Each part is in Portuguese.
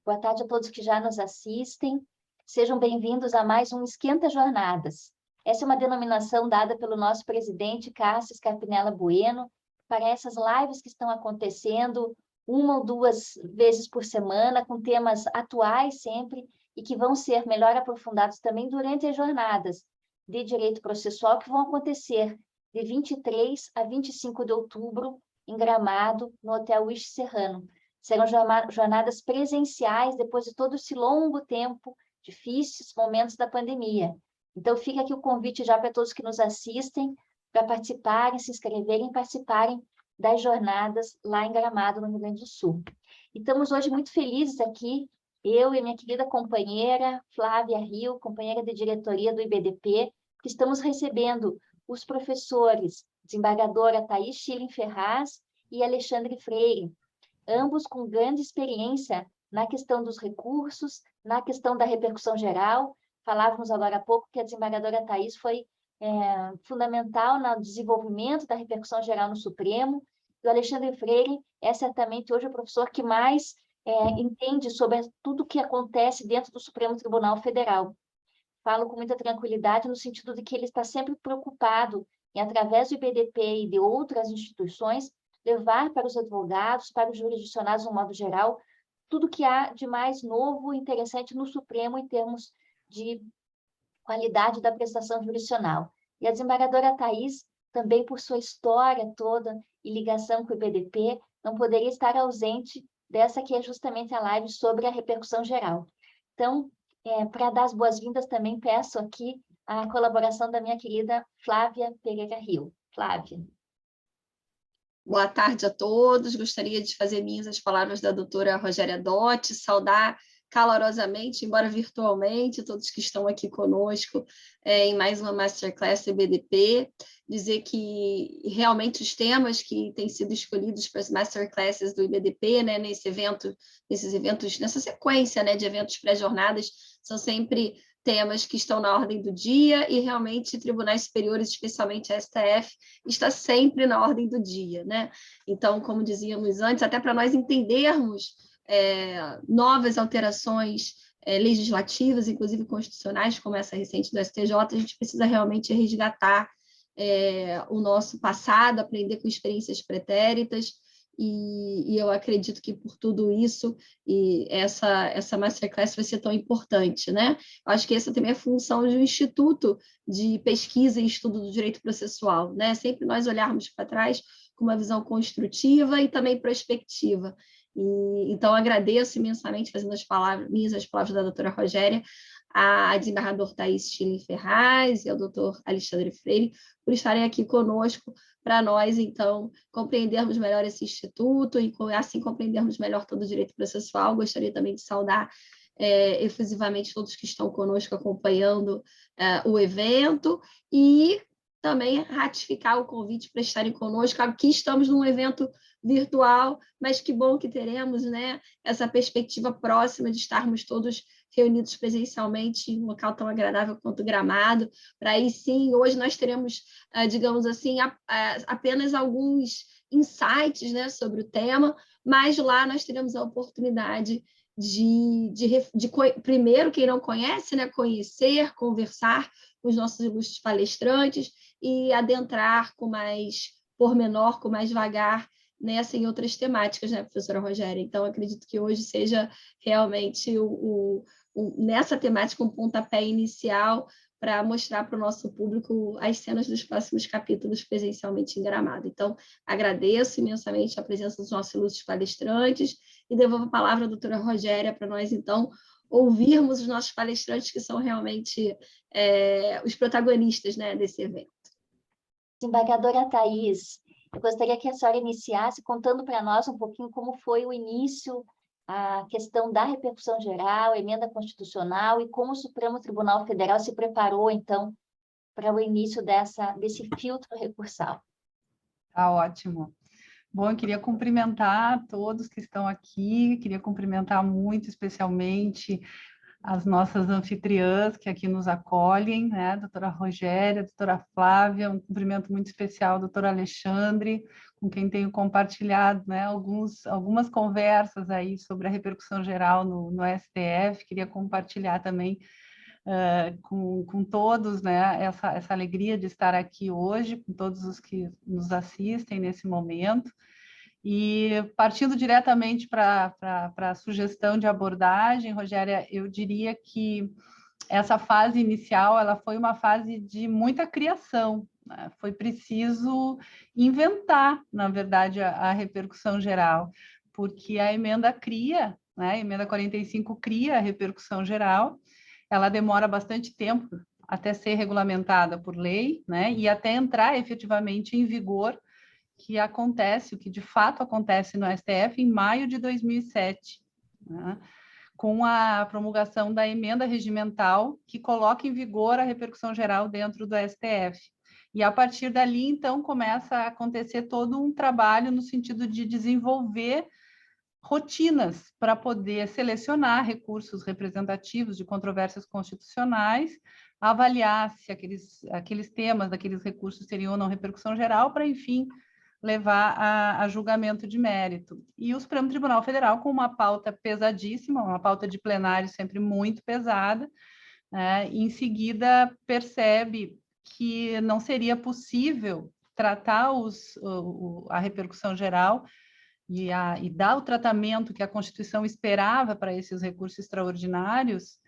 Boa tarde a todos que já nos assistem. Sejam bem-vindos a mais um Esquenta Jornadas. Essa é uma denominação dada pelo nosso presidente, Cássio Scarpinella Bueno, para essas lives que estão acontecendo uma ou duas vezes por semana, com temas atuais sempre, e que vão ser melhor aprofundados também durante as jornadas de direito processual, que vão acontecer de 23 a 25 de outubro, em Gramado, no Hotel Wish Serrano. Serão jornadas presenciais depois de todo esse longo tempo, difíceis momentos da pandemia. Então, fica aqui o convite já para todos que nos assistem, para participarem, se inscreverem e participarem das jornadas lá em Gramado, no Rio Grande do Sul. E estamos hoje muito felizes aqui, eu e minha querida companheira Flávia Rio, companheira de diretoria do IBDP, que estamos recebendo os professores, desembargadora Thaís Schilling Ferraz e Alexandre Freire, ambos com grande experiência na questão dos recursos, na questão da repercussão geral. Falávamos agora há pouco que a desembargadora Thaís foi fundamental no desenvolvimento da repercussão geral no Supremo, e o Alexandre Freire é certamente hoje o professor que mais entende sobre tudo o que acontece dentro do Supremo Tribunal Federal. Falo com muita tranquilidade no sentido de que ele está sempre preocupado em, através do IBDP e de outras instituições, levar para os advogados, para os jurisdicionados, no modo geral, tudo que há de mais novo e interessante no Supremo em termos de qualidade da prestação jurisdicional. E a desembargadora Thaís, também por sua história toda e ligação com o IBDP, não poderia estar ausente dessa que é justamente a live sobre a repercussão geral. Então, para dar as boas-vindas, também peço aqui a colaboração da minha querida Flávia Pereira Rio. Flávia. Boa tarde a todos. Gostaria de fazer minhas as palavras da doutora Rogéria Dotti, saudar calorosamente, embora virtualmente, todos que estão aqui conosco em mais uma Masterclass do IBDP, dizer que realmente os temas que têm sido escolhidos para as Masterclasses do IBDP, né, nesses eventos, nessa sequência, né, de eventos pré-jornadas, são sempre temas que estão na ordem do dia e realmente tribunais superiores, especialmente a STF, está sempre na ordem do dia, né? Então, como dizíamos antes, até para nós entendermos novas alterações legislativas, inclusive constitucionais, como essa recente do STJ, a gente precisa realmente resgatar o nosso passado, aprender com experiências pretéritas, e eu acredito que por tudo isso, e essa Masterclass vai ser tão importante, né? Eu acho que essa também é a função de um instituto de pesquisa e estudo do direito processual, né? Sempre nós olharmos para trás com uma visão construtiva e também prospectiva. Então, agradeço imensamente, fazendo as palavras da doutora Rogéria, a desembargador Thaís Schilling Ferraz e ao doutor Alexandre Freire, por estarem aqui conosco, para nós, então, compreendermos melhor esse instituto e, assim, compreendermos melhor todo o direito processual. Gostaria também de saudar efusivamente todos que estão conosco acompanhando o evento e também ratificar o convite para estarem conosco. Aqui estamos num evento virtual, mas que bom que teremos, né, essa perspectiva próxima de estarmos todos reunidos presencialmente em um local tão agradável quanto Gramado, para aí sim, hoje nós teremos, digamos assim, apenas alguns insights, né, sobre o tema, mas lá nós teremos a oportunidade primeiro, quem não conhece, né, conhecer, conversar com os nossos ilustres palestrantes e adentrar com mais pormenor, com mais vagar nessa e outras temáticas, né, professora Rogéria? Então, acredito que hoje seja realmente nessa temática um pontapé inicial para mostrar para o nosso público as cenas dos próximos capítulos presencialmente em Gramado. Então, agradeço imensamente a presença dos nossos ilustres palestrantes e devolvo a palavra à doutora Rogéria para nós, então, ouvirmos os nossos palestrantes, que são realmente os protagonistas, né, desse evento. Desembargadora Thaís, eu gostaria que a senhora iniciasse contando para nós um pouquinho como foi o início, a questão da repercussão geral, a emenda constitucional e como o Supremo Tribunal Federal se preparou, então, para o início desse filtro recursal. Tá ótimo. Bom, eu queria cumprimentar todos que estão aqui, queria cumprimentar muito especialmente as nossas anfitriãs que aqui nos acolhem, né? Doutora Rogéria, doutora Flávia, um cumprimento muito especial ao doutor Alexandre, com quem tenho compartilhado, né, algumas conversas aí sobre a repercussão geral no STF. Queria compartilhar também com todos, né, essa alegria de estar aqui hoje, com todos os que nos assistem nesse momento. E partindo diretamente para a sugestão de abordagem, Rogéria, eu diria que essa fase inicial ela foi uma fase de muita criação, né? Foi preciso inventar, na verdade, a repercussão geral, porque a emenda cria, né? A emenda 45 cria a repercussão geral, ela demora bastante tempo até ser regulamentada por lei, né? E até entrar efetivamente em vigor, que acontece, o que de fato acontece no STF em maio de 2007, né? Com a promulgação da emenda regimental que coloca em vigor a repercussão geral dentro do STF. E a partir dali, então, começa a acontecer todo um trabalho no sentido de desenvolver rotinas para poder selecionar recursos representativos de controvérsias constitucionais, avaliar se aqueles temas daqueles recursos teriam ou não repercussão geral, para, enfim, levar a julgamento de mérito. E o Supremo Tribunal Federal, com uma pauta pesadíssima, uma pauta de plenário sempre muito pesada, né, em seguida percebe que não seria possível tratar a repercussão geral e dar o tratamento que a Constituição esperava para esses recursos extraordinários,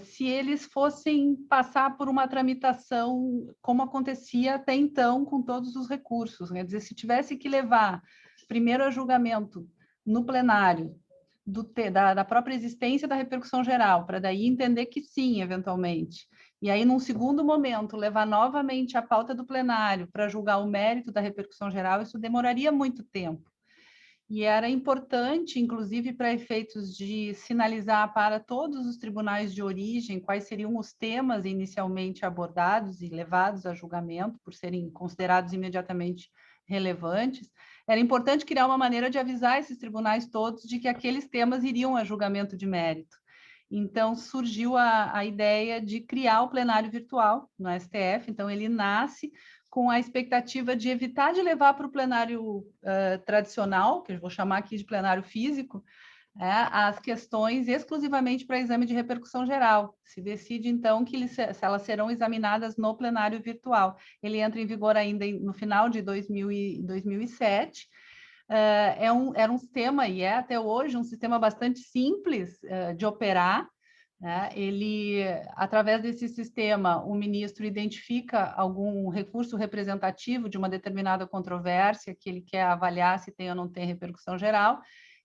se eles fossem passar por uma tramitação como acontecia até então com todos os recursos. Quer dizer, se tivesse que levar primeiro a julgamento no plenário da própria existência da repercussão geral, para daí entender que sim, eventualmente, e aí, num segundo momento, levar novamente a pauta do plenário para julgar o mérito da repercussão geral, isso demoraria muito tempo. E era importante, inclusive, para efeitos de sinalizar para todos os tribunais de origem quais seriam os temas inicialmente abordados e levados a julgamento, por serem considerados imediatamente relevantes, era importante criar uma maneira de avisar esses tribunais todos de que aqueles temas iriam a julgamento de mérito. Então, surgiu a ideia de criar o plenário virtual no STF. Então, ele nasce com a expectativa de evitar de levar para o plenário tradicional, que eu vou chamar aqui de plenário físico, as questões exclusivamente para exame de repercussão geral. Se decide, então, que elas serão examinadas no plenário virtual. Ele entra em vigor ainda no final de 2007. Era um sistema, e é até hoje, um sistema bastante simples de operar. Ele, através desse sistema, o ministro identifica algum recurso representativo de uma determinada controvérsia que ele quer avaliar se tem ou não tem repercussão geral,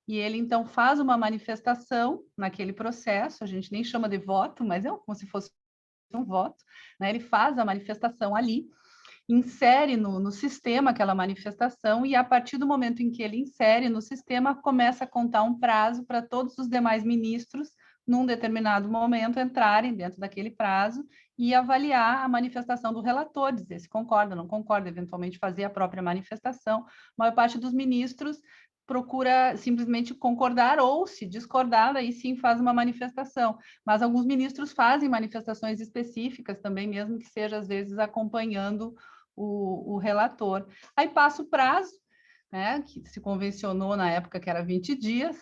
e ele, então, faz uma manifestação naquele processo, a gente nem chama de voto, mas é como se fosse um voto, né? Ele faz a manifestação ali, insere no sistema aquela manifestação, e a partir do momento em que ele insere no sistema, começa a contar um prazo para todos os demais ministros, num determinado momento, entrarem dentro daquele prazo e avaliar a manifestação do relator, dizer se concorda, não concorda, eventualmente fazer a própria manifestação. A maior parte dos ministros procura simplesmente concordar, ou, se discordar, aí sim faz uma manifestação. Mas alguns ministros fazem manifestações específicas também, mesmo que seja, às vezes, acompanhando o relator. Aí passa o prazo, né, que se convencionou na época que era 20 dias,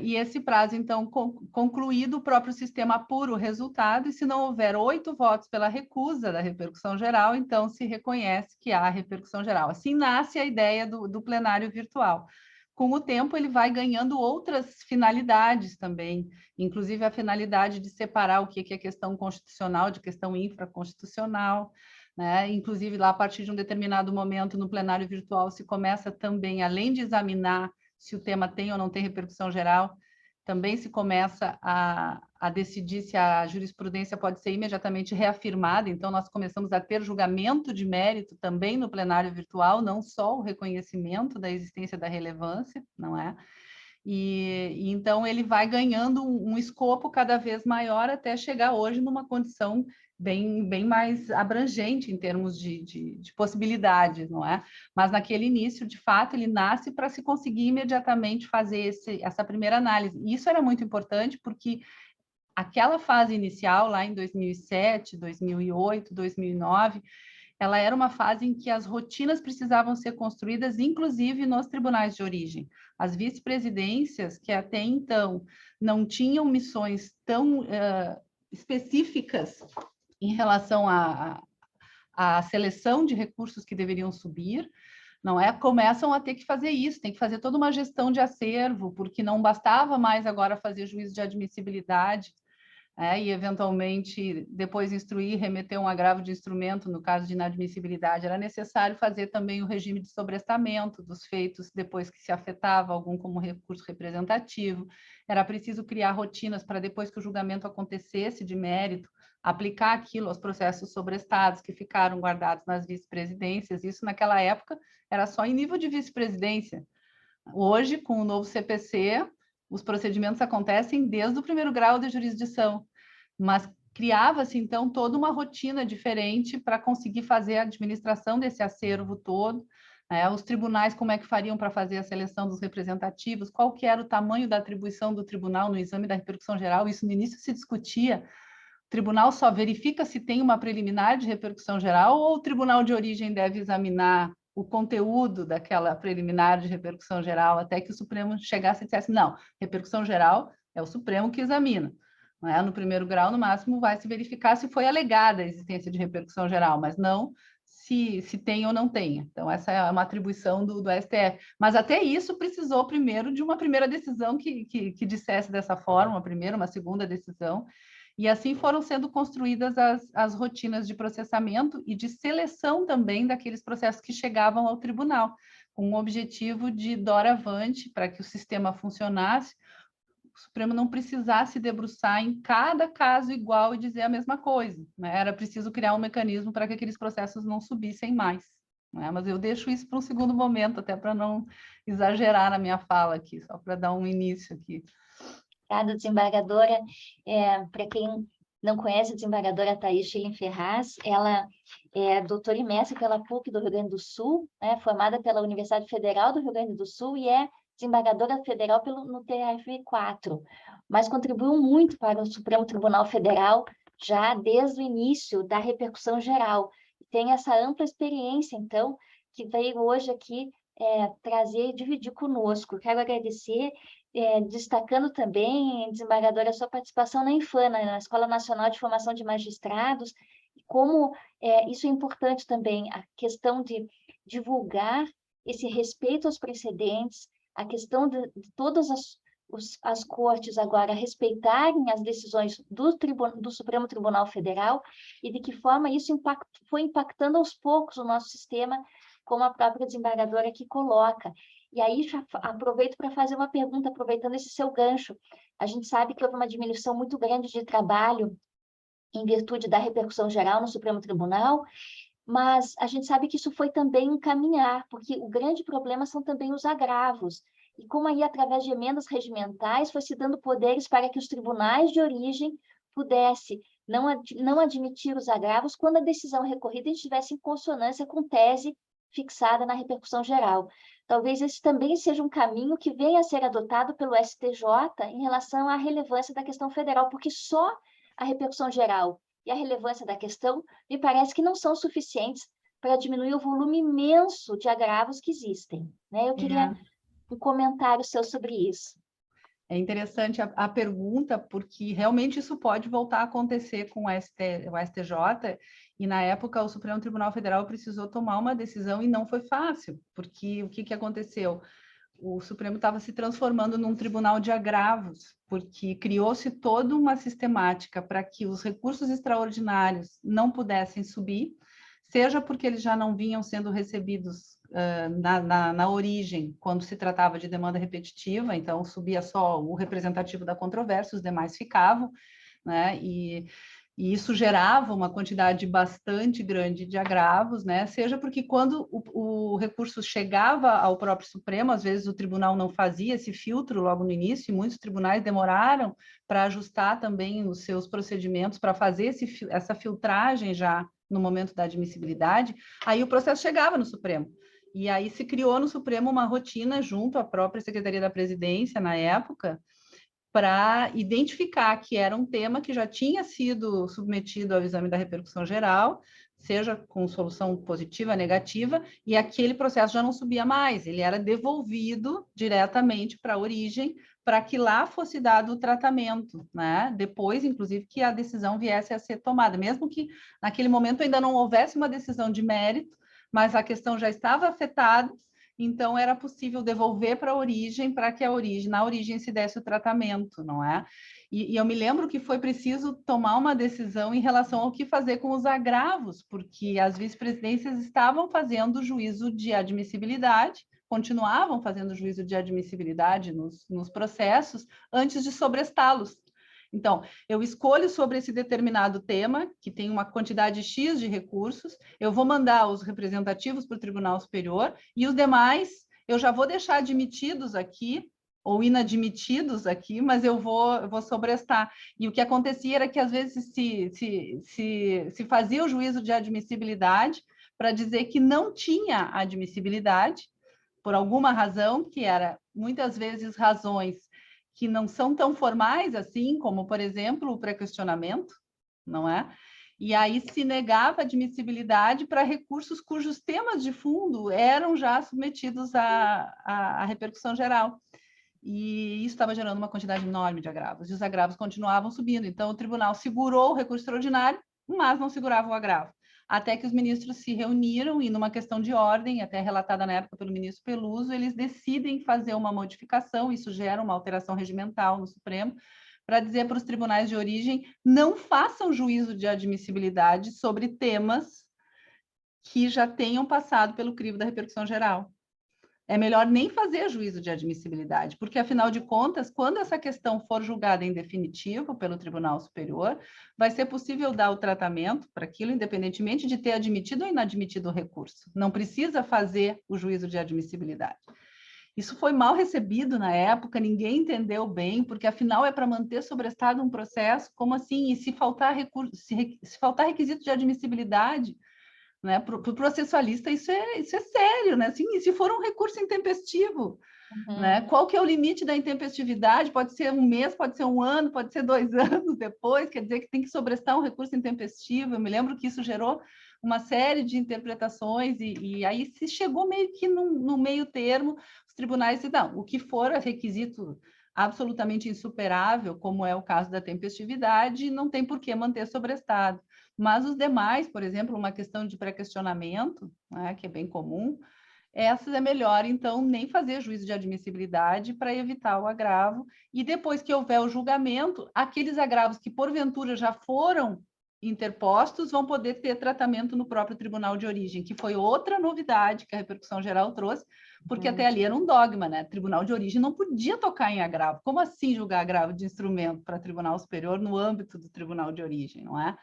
e esse prazo, então, concluído, o próprio sistema apura o resultado, e se não houver 8 votos pela recusa da repercussão geral, então se reconhece que há repercussão geral. Assim nasce a ideia do plenário virtual. Com o tempo, ele vai ganhando outras finalidades também, inclusive a finalidade de separar o que é questão constitucional de questão infraconstitucional, né? Inclusive, lá, a partir de um determinado momento, no plenário virtual, se começa também, além de examinar se o tema tem ou não tem repercussão geral, também se começa a decidir se a jurisprudência pode ser imediatamente reafirmada. Então, nós começamos a ter julgamento de mérito também no plenário virtual, não só o reconhecimento da existência da relevância, não é? E então ele vai ganhando um escopo cada vez maior até chegar hoje numa condição bem mais abrangente em termos de possibilidades, não é? Mas naquele início, de fato, ele nasce para se conseguir imediatamente fazer essa primeira análise. E isso era muito importante porque aquela fase inicial, lá em 2007, 2008, 2009, ela era uma fase em que as rotinas precisavam ser construídas, inclusive nos tribunais de origem. As vice-presidências, que até então não tinham missões tão específicas em relação à seleção de recursos que deveriam subir, não é? Começam a ter que fazer isso, tem que fazer toda uma gestão de acervo, porque não bastava mais agora fazer juízo de admissibilidade, e eventualmente depois instruir, remeter um agravo de instrumento no caso de inadmissibilidade. Era necessário fazer também o regime de sobrestamento dos feitos depois que se afetava algum como recurso representativo. Era preciso criar rotinas para depois que o julgamento acontecesse de mérito, aplicar aquilo aos processos sobrestados que ficaram guardados nas vice-presidências. Isso naquela época era só em nível de vice-presidência. Hoje, com o novo CPC, os procedimentos acontecem desde o primeiro grau de jurisdição, mas criava-se, então, toda uma rotina diferente para conseguir fazer a administração desse acervo todo, né? Os tribunais, como é que fariam para fazer a seleção dos representativos, qual que era o tamanho da atribuição do tribunal no exame da repercussão geral, isso no início se discutia. O tribunal só verifica se tem uma preliminar de repercussão geral ou o tribunal de origem deve examinar o conteúdo daquela preliminar de repercussão geral, até que o Supremo chegasse e dissesse, não, repercussão geral é o Supremo que examina. Não é? No primeiro grau, no máximo, vai se verificar se foi alegada a existência de repercussão geral, mas não se tem ou não tem. Então, essa é uma atribuição do STF. Mas até isso precisou primeiro de uma primeira decisão que dissesse dessa forma, uma primeira, uma segunda decisão, e assim foram sendo construídas as rotinas de processamento e de seleção também daqueles processos que chegavam ao tribunal, com o objetivo de doravante, para que o sistema funcionasse, o Supremo não precisasse debruçar em cada caso igual e dizer a mesma coisa, né? Era preciso criar um mecanismo para que aqueles processos não subissem mais, né? Mas eu deixo isso para um segundo momento, até para não exagerar na minha fala aqui, só para dar um início aqui. Obrigada, desembargadora. Para quem não conhece a desembargadora Thaís Schilling Ferraz, ela é doutora e mestre pela PUC do Rio Grande do Sul, formada pela Universidade Federal do Rio Grande do Sul e é desembargadora federal no TRF4, mas contribuiu muito para o Supremo Tribunal Federal já desde o início da repercussão geral. Tem essa ampla experiência, então, que veio hoje aqui trazer e dividir conosco. Quero agradecer, destacando também, desembargadora, a sua participação na Infana, na Escola Nacional de Formação de Magistrados, e como isso é importante também, a questão de divulgar esse respeito aos precedentes, a questão de todas as cortes agora respeitarem as decisões do Supremo Tribunal Federal e de que forma isso foi impactando aos poucos o nosso sistema, como a própria desembargadora aqui coloca. E aí já aproveito para fazer uma pergunta, aproveitando esse seu gancho. A gente sabe que houve uma diminuição muito grande de trabalho em virtude da repercussão geral no Supremo Tribunal, mas a gente sabe que isso foi também um caminhar, porque o grande problema são também os agravos. E como aí, através de emendas regimentais, foi se dando poderes para que os tribunais de origem pudessem não admitir os agravos quando a decisão recorrida estivesse em consonância com tese fixada na repercussão geral. Talvez esse também seja um caminho que venha a ser adotado pelo STJ em relação à relevância da questão federal, porque só a repercussão geral e a relevância da questão me parece que não são suficientes para diminuir o volume imenso de agravos que existem, né? Eu queria um comentário seu sobre isso. É interessante a pergunta, porque realmente isso pode voltar a acontecer com o STJ, e na época o Supremo Tribunal Federal precisou tomar uma decisão e não foi fácil, porque o que aconteceu? O Supremo estava se transformando num tribunal de agravos, porque criou-se toda uma sistemática para que os recursos extraordinários não pudessem subir, seja porque eles já não vinham sendo recebidos na origem, quando se tratava de demanda repetitiva, então subia só o representativo da controvérsia, os demais ficavam, né? E isso gerava uma quantidade bastante grande de agravos, né? Seja porque quando o recurso chegava ao próprio Supremo, às vezes o tribunal não fazia esse filtro logo no início, e muitos tribunais demoraram para ajustar também os seus procedimentos, para fazer essa filtragem já no momento da admissibilidade, aí o processo chegava no Supremo. E aí se criou no Supremo uma rotina junto à própria Secretaria da Presidência, na época, para identificar que era um tema que já tinha sido submetido ao exame da repercussão geral, seja com solução positiva, negativa, e aquele processo já não subia mais, ele era devolvido diretamente para a origem, para que lá fosse dado o tratamento, né? Depois, inclusive, que a decisão viesse a ser tomada, mesmo que naquele momento ainda não houvesse uma decisão de mérito, mas a questão já estava afetada, então era possível devolver para a origem, para que na origem se desse o tratamento, não é? E eu me lembro que foi preciso tomar uma decisão em relação ao que fazer com os agravos, porque as vice-presidências estavam fazendo juízo de admissibilidade, continuavam fazendo juízo de admissibilidade nos processos antes de sobrestá-los. Então, eu escolho sobre esse determinado tema, que tem uma quantidade X de recursos, eu vou mandar os representativos para o Tribunal Superior, e os demais eu já vou deixar admitidos aqui, ou inadmitidos aqui, mas eu vou sobrestar. E o que acontecia era que, às vezes, se fazia o juízo de admissibilidade para dizer que não tinha admissibilidade, por alguma razão, que era, muitas vezes, razões que não são tão formais assim, como, por exemplo, o pré-questionamento, não é? E aí se negava admissibilidade para recursos cujos temas de fundo eram já submetidos à repercussão geral. E isso estava gerando uma quantidade enorme de agravos, e os agravos continuavam subindo. Então, o tribunal segurou o recurso extraordinário, mas não segurava o agravo. Até que os ministros se reuniram e, numa questão de ordem, até relatada na época pelo ministro Peluso, eles decidem fazer uma modificação, isso gera uma alteração regimental no Supremo, para dizer para os tribunais de origem não façam juízo de admissibilidade sobre temas que já tenham passado pelo crivo da repercussão geral. É melhor nem fazer juízo de admissibilidade, porque, afinal de contas, quando essa questão for julgada em definitivo pelo Tribunal Superior, vai ser possível dar o tratamento para aquilo, independentemente de ter admitido ou inadmitido o recurso. Não precisa fazer o juízo de admissibilidade. Isso foi mal recebido na época, ninguém entendeu bem, porque, afinal, é para manter sobrestado um processo, como assim? E se faltar requisito de admissibilidade, né? Para o processualista isso é sério, né? Assim, e se for um recurso intempestivo, né? Qual que é o limite da intempestividade? Pode ser um mês, pode ser um ano, pode ser 2 anos depois, quer dizer que tem que sobrestar um recurso intempestivo. Eu me lembro que isso gerou uma série de interpretações, e aí se chegou meio que no meio termo, os tribunais disseram, não, o que for requisito absolutamente insuperável, como é o caso da tempestividade, não tem por que manter sobrestado. Mas os demais, por exemplo, uma questão de pré-questionamento, né, que é bem comum, essas é melhor, então, nem fazer juízo de admissibilidade para evitar o agravo. E depois que houver o julgamento, aqueles agravos que, porventura, já foram interpostos, vão poder ter tratamento no próprio tribunal de origem, que foi outra novidade que a repercussão geral trouxe, porque até ali era um dogma, né? Tribunal de origem não podia tocar em agravo. Como assim julgar agravo de instrumento para tribunal superior no âmbito do tribunal de origem, não é?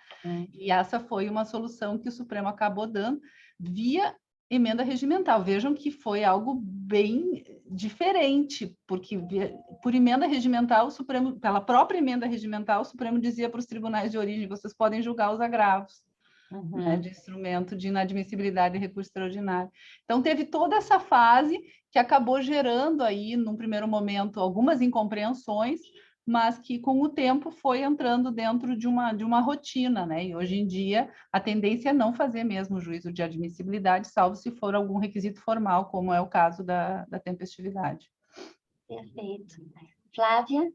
E essa foi uma solução que o Supremo acabou dando via emenda regimental. Vejam que foi algo bem diferente, porque por emenda regimental, o Supremo, pela própria emenda regimental, o Supremo dizia para os tribunais de origem, vocês podem julgar os agravos, né, de instrumento de inadmissibilidade e recurso extraordinário. Então, teve toda essa fase que acabou gerando aí, num primeiro momento, algumas incompreensões, mas que, com o tempo, foi entrando dentro de uma rotina, né? E, hoje em dia, a tendência é não fazer mesmo o juízo de admissibilidade, salvo se for algum requisito formal, como é o caso da tempestividade. Perfeito. Flávia?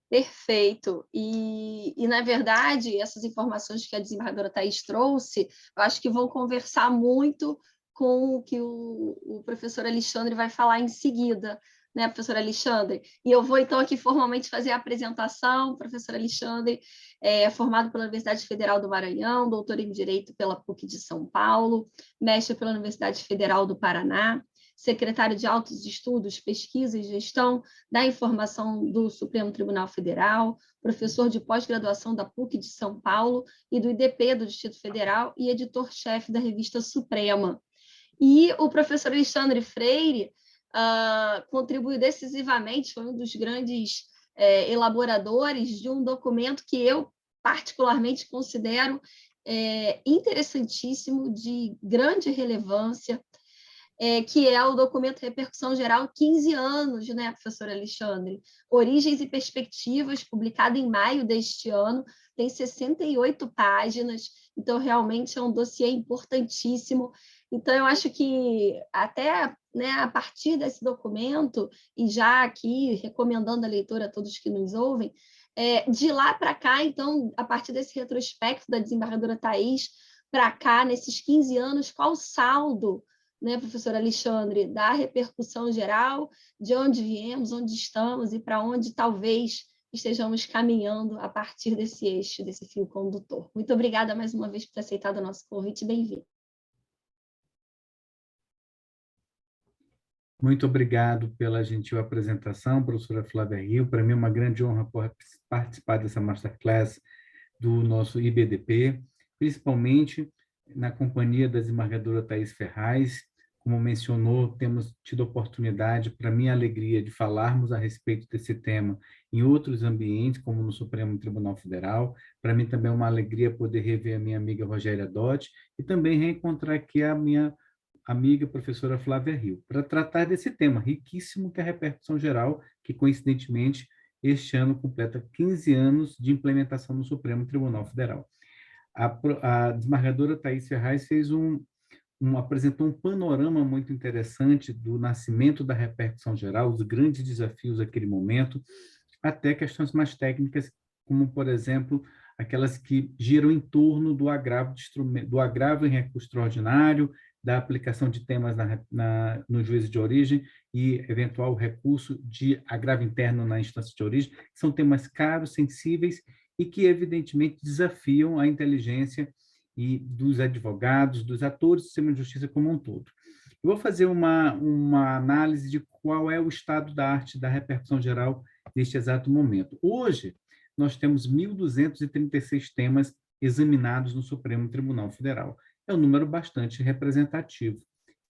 Perfeito. E, na verdade, essas informações que a desembargadora Thaís trouxe, eu acho que vão conversar muito com o que o professor Alexandre vai falar em seguida, né, professor Alexandre? E eu vou, então, aqui formalmente fazer a apresentação. O professor Alexandre é formado pela Universidade Federal do Maranhão, doutor em Direito pela PUC de São Paulo, mestre pela Universidade Federal do Paraná, secretário de Altos Estudos, Pesquisa e Gestão da Informação do Supremo Tribunal Federal, professor de pós-graduação da PUC de São Paulo e do IDP do Distrito Federal e editor-chefe da revista Suprema. E o professor Alexandre Freire contribuiu decisivamente, foi um dos grandes elaboradores de um documento que eu particularmente considero interessantíssimo, de grande relevância, que é o documento Repercussão Geral 15 anos, né, professor Alexandre? Origens e Perspectivas, publicado em maio deste ano, tem 68 páginas, então realmente é um dossiê importantíssimo. Então, eu acho que até, né, a partir desse documento, e já aqui recomendando a leitura a todos que nos ouvem, de lá para cá, então, a partir desse retrospecto da desembargadora Thais, para cá, nesses 15 anos, qual o saldo, né, professor Alexandre, da repercussão geral, de onde viemos, onde estamos e para onde talvez estejamos caminhando a partir desse eixo, desse fio condutor. Muito obrigada mais uma vez por ter aceitado o nosso convite. Bem-vindo. Muito obrigado pela gentil apresentação, professora Flávia Rio. Para mim é uma grande honra participar dessa masterclass do nosso IBDP, principalmente na companhia da desembargadora Thais Ferraz. Como mencionou, temos tido oportunidade, para minha alegria, de falarmos a respeito desse tema em outros ambientes, como no Supremo Tribunal Federal. Para mim também é uma alegria poder rever a minha amiga Rogéria Dotti e também reencontrar aqui a minha amiga professora Flávia Rio, para tratar desse tema riquíssimo que é a repercussão geral, que coincidentemente este ano completa 15 anos de implementação no Supremo Tribunal Federal. A desembargadora Thais Ferraz apresentou um panorama muito interessante do nascimento da repercussão geral, os grandes desafios daquele momento, até questões mais técnicas, como, por exemplo, aquelas que giram em torno do agravo em recurso extraordinário, da aplicação de temas no juízo de origem e eventual recurso de agravo interno na instância de origem, que são temas caros, sensíveis e que, evidentemente, desafiam a inteligência e dos advogados, dos atores do sistema de justiça como um todo. Eu vou fazer uma análise de qual é o estado da arte da repercussão geral neste exato momento. Hoje, nós temos 1.236 temas examinados no Supremo Tribunal Federal. É um número bastante representativo.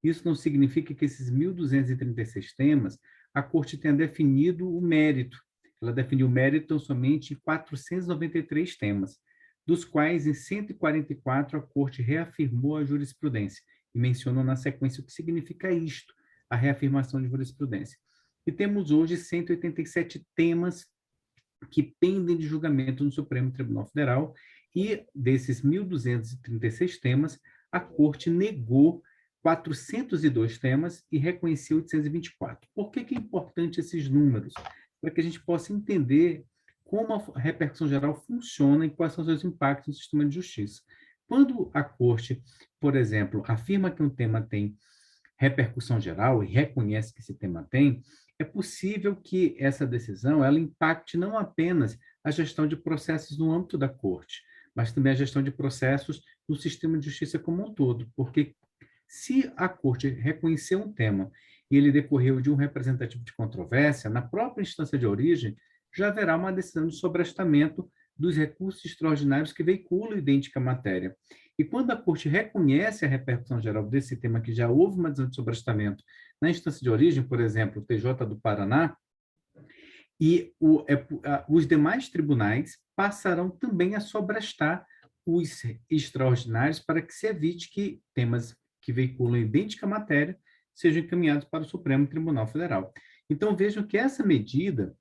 Isso não significa que esses 1.236 temas, a Corte tenha definido o mérito. Ela definiu o mérito somente em 493 temas, dos quais, em 144, a Corte reafirmou a jurisprudência e mencionou na sequência o que significa isto, a reafirmação de jurisprudência. E temos hoje 187 temas que pendem de julgamento no Supremo Tribunal Federal, e desses 1.236 temas, a Corte negou 402 temas e reconheceu 824. Por que é importante esses números? Para que a gente possa entender como a repercussão geral funciona e quais são os seus impactos no sistema de justiça. Quando a Corte, por exemplo, afirma que um tema tem repercussão geral e reconhece que esse tema tem, é possível que essa decisão ela impacte não apenas a gestão de processos no âmbito da Corte, mas também a gestão de processos no sistema de justiça como um todo, porque se a Corte reconhecer um tema e ele decorreu de um representativo de controvérsia, na própria instância de origem, já haverá uma decisão de sobrestamento dos recursos extraordinários que veiculam idêntica matéria. E quando a Corte reconhece a repercussão geral desse tema, que já houve uma decisão de sobrestamento na instância de origem, por exemplo, o TJ do Paraná, e os demais tribunais passarão também a sobrestar os extraordinários para que se evite que temas que veiculam idêntica matéria sejam encaminhados para o Supremo Tribunal Federal. Então, vejam que essa medida,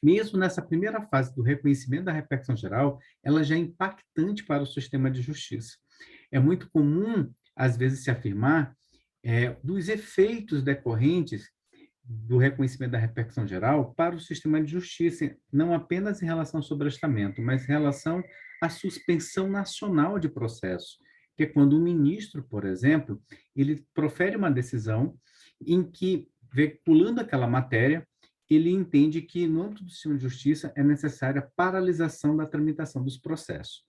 mesmo nessa primeira fase do reconhecimento da repercussão geral, ela já é impactante para o sistema de justiça. É muito comum, às vezes, se afirmar dos efeitos decorrentes do reconhecimento da repercussão geral para o sistema de justiça, não apenas em relação ao sobrestamento, mas em relação à suspensão nacional de processo, que é quando o ministro, por exemplo, ele profere uma decisão em que, veiculando aquela matéria, ele entende que, no âmbito do sistema de justiça, é necessária a paralisação da tramitação dos processos.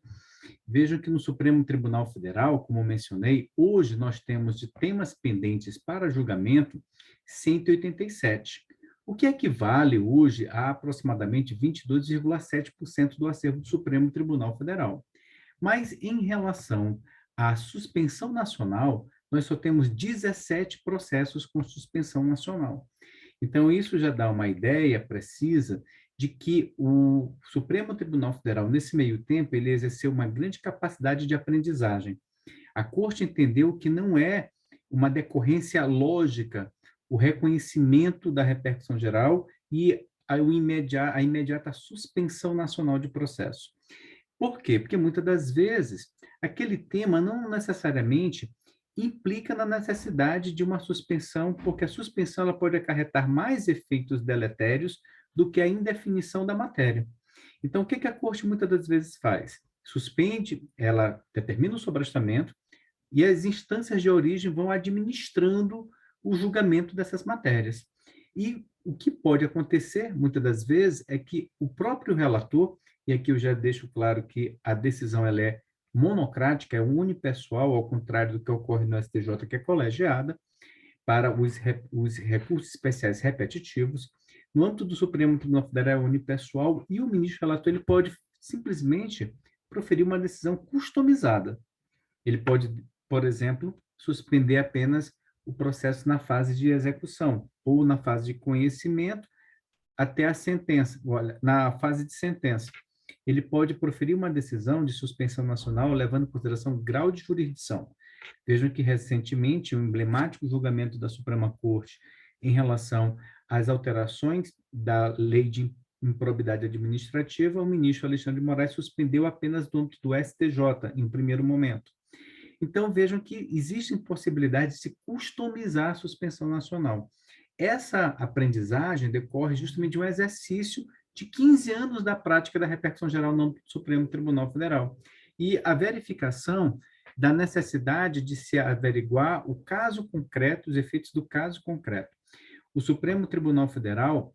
Vejam que no Supremo Tribunal Federal, como mencionei, hoje nós temos de temas pendentes para julgamento 187, o que equivale hoje a aproximadamente 22,7% do acervo do Supremo Tribunal Federal. Mas, em relação à suspensão nacional, nós só temos 17 processos com suspensão nacional. Então, isso já dá uma ideia precisa de que o Supremo Tribunal Federal, nesse meio tempo, ele exerceu uma grande capacidade de aprendizagem. A Corte entendeu que não é uma decorrência lógica, o reconhecimento da repercussão geral e a imediata suspensão nacional de processo. Por quê? Porque muitas das vezes aquele tema não necessariamente implica na necessidade de uma suspensão, porque a suspensão ela pode acarretar mais efeitos deletérios do que a indefinição da matéria. Então, o que a Corte muitas das vezes faz? Suspende, ela determina o sobrestamento e as instâncias de origem vão administrando o julgamento dessas matérias. E o que pode acontecer, muitas das vezes, é que o próprio relator, e aqui eu já deixo claro que a decisão ela é monocrática, é unipessoal, ao contrário do que ocorre no STJ, que é colegiada, para os recursos especiais repetitivos. No âmbito do Supremo Tribunal Federal é unipessoal e o ministro relator ele pode simplesmente proferir uma decisão customizada. Ele pode, por exemplo, suspender apenas o processo na fase de execução ou na fase de conhecimento até a sentença, na fase de sentença. Ele pode proferir uma decisão de suspensão nacional levando em consideração o grau de jurisdição. Vejam que, recentemente, o emblemático julgamento da Suprema Corte em relação às alterações da Lei de Improbidade Administrativa, o ministro Alexandre de Moraes suspendeu apenas do âmbito do STJ, em primeiro momento. Então, vejam que existem possibilidades de se customizar a suspensão nacional. Essa aprendizagem decorre justamente de um exercício de 15 anos da prática da repercussão geral no âmbito do Supremo Tribunal Federal. E a verificação da necessidade de se averiguar o caso concreto, os efeitos do caso concreto. O Supremo Tribunal Federal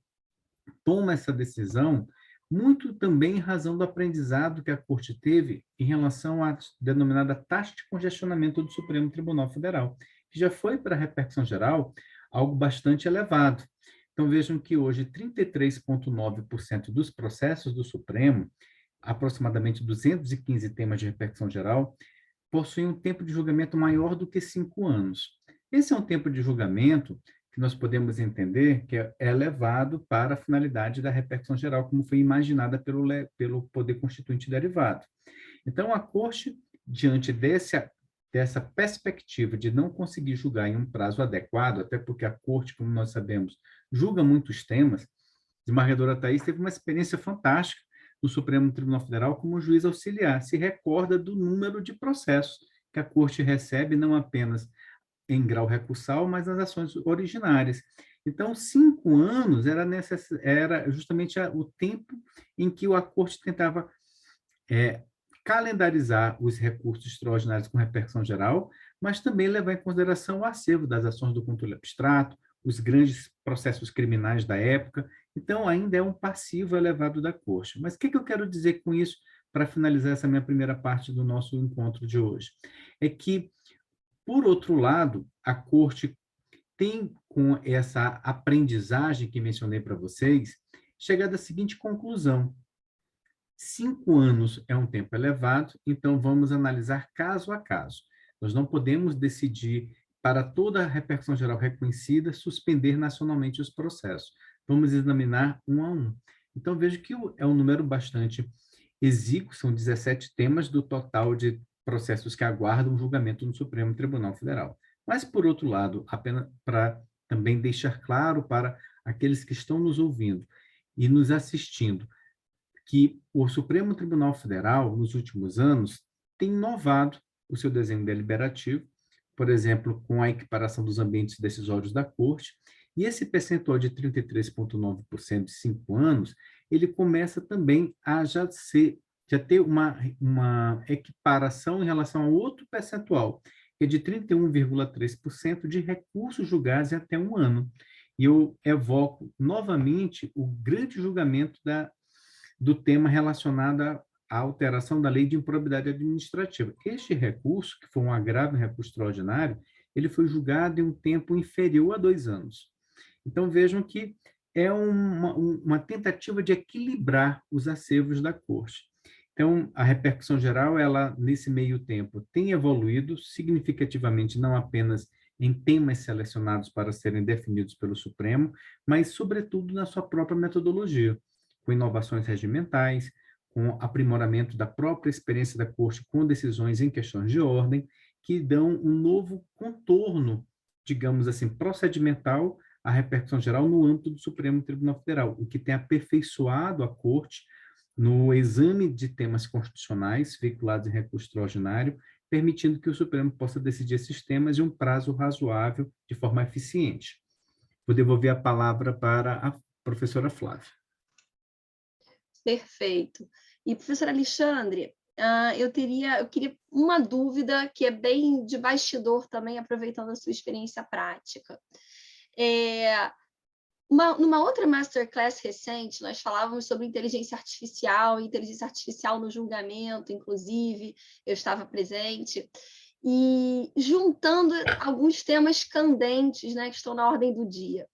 toma essa decisão muito também em razão do aprendizado que a Corte teve em relação à denominada taxa de congestionamento do Supremo Tribunal Federal, que já foi para a repercussão geral algo bastante elevado. Então, vejam que hoje 33,9% dos processos do Supremo, aproximadamente 215 temas de repercussão geral, possuem um tempo de julgamento maior do que 5 anos. Esse é um tempo de julgamento que nós podemos entender que é elevado para a finalidade da repercussão geral, como foi imaginada pelo Poder Constituinte derivado. Então, a Corte, diante dessa perspectiva de não conseguir julgar em um prazo adequado, até porque a Corte, como nós sabemos, julga muitos temas, a desembargadora Thaís teve uma experiência fantástica no Supremo Tribunal Federal como juiz auxiliar, se recorda do número de processos que a Corte recebe, não apenas em grau recursal, mas nas ações originárias. Então, 5 anos era justamente o tempo em que a Corte tentava calendarizar os recursos extraordinários com repercussão geral, mas também levar em consideração o acervo das ações do controle abstrato, os grandes processos criminais da época. Então, ainda é um passivo elevado da Corte. Mas o que eu quero dizer com isso, para finalizar essa minha primeira parte do nosso encontro de hoje? É que, por outro lado, a Corte tem, com essa aprendizagem que mencionei para vocês, chegado à seguinte conclusão: 5 anos é um tempo elevado, então vamos analisar caso a caso. Nós não podemos decidir, para toda a repercussão geral reconhecida, suspender nacionalmente os processos. Vamos examinar um a um. Então, vejo que é um número bastante exíguo, são 17 temas do total de processos que aguardam julgamento no Supremo Tribunal Federal. Mas, por outro lado, apenas para também deixar claro para aqueles que estão nos ouvindo e nos assistindo, que o Supremo Tribunal Federal, nos últimos anos, tem inovado o seu desenho deliberativo, por exemplo, com a equiparação dos ambientes decisórios da Corte, e esse percentual de 33,9% de 5 anos, ele começa também a já ter uma equiparação em relação a outro percentual, que é de 31,3% de recursos julgados em até 1 ano. E eu evoco novamente o grande julgamento do tema relacionado à alteração da Lei de Improbidade Administrativa. Este recurso, que foi um agravo em recurso extraordinário, ele foi julgado em um tempo inferior a 2 anos. Então, vejam que é uma tentativa de equilibrar os acervos da Corte. Então, a repercussão geral, ela, nesse meio tempo, tem evoluído significativamente, não apenas em temas selecionados para serem definidos pelo Supremo, mas, sobretudo, na sua própria metodologia, com inovações regimentais, com aprimoramento da própria experiência da Corte com decisões em questões de ordem, que dão um novo contorno, digamos assim, procedimental à repercussão geral no âmbito do Supremo Tribunal Federal, o que tem aperfeiçoado a Corte no exame de temas constitucionais veiculados em recurso extraordinário, permitindo que o Supremo possa decidir esses temas em um prazo razoável, de forma eficiente. Vou devolver a palavra para a professora Flávia. Perfeito. E, professor Alexandre, eu queria uma dúvida que é bem de bastidor também, aproveitando a sua experiência prática. Numa outra masterclass recente, nós falávamos sobre inteligência artificial no julgamento, inclusive, eu estava presente, e juntando alguns temas candentes, né, que estão na ordem do dia.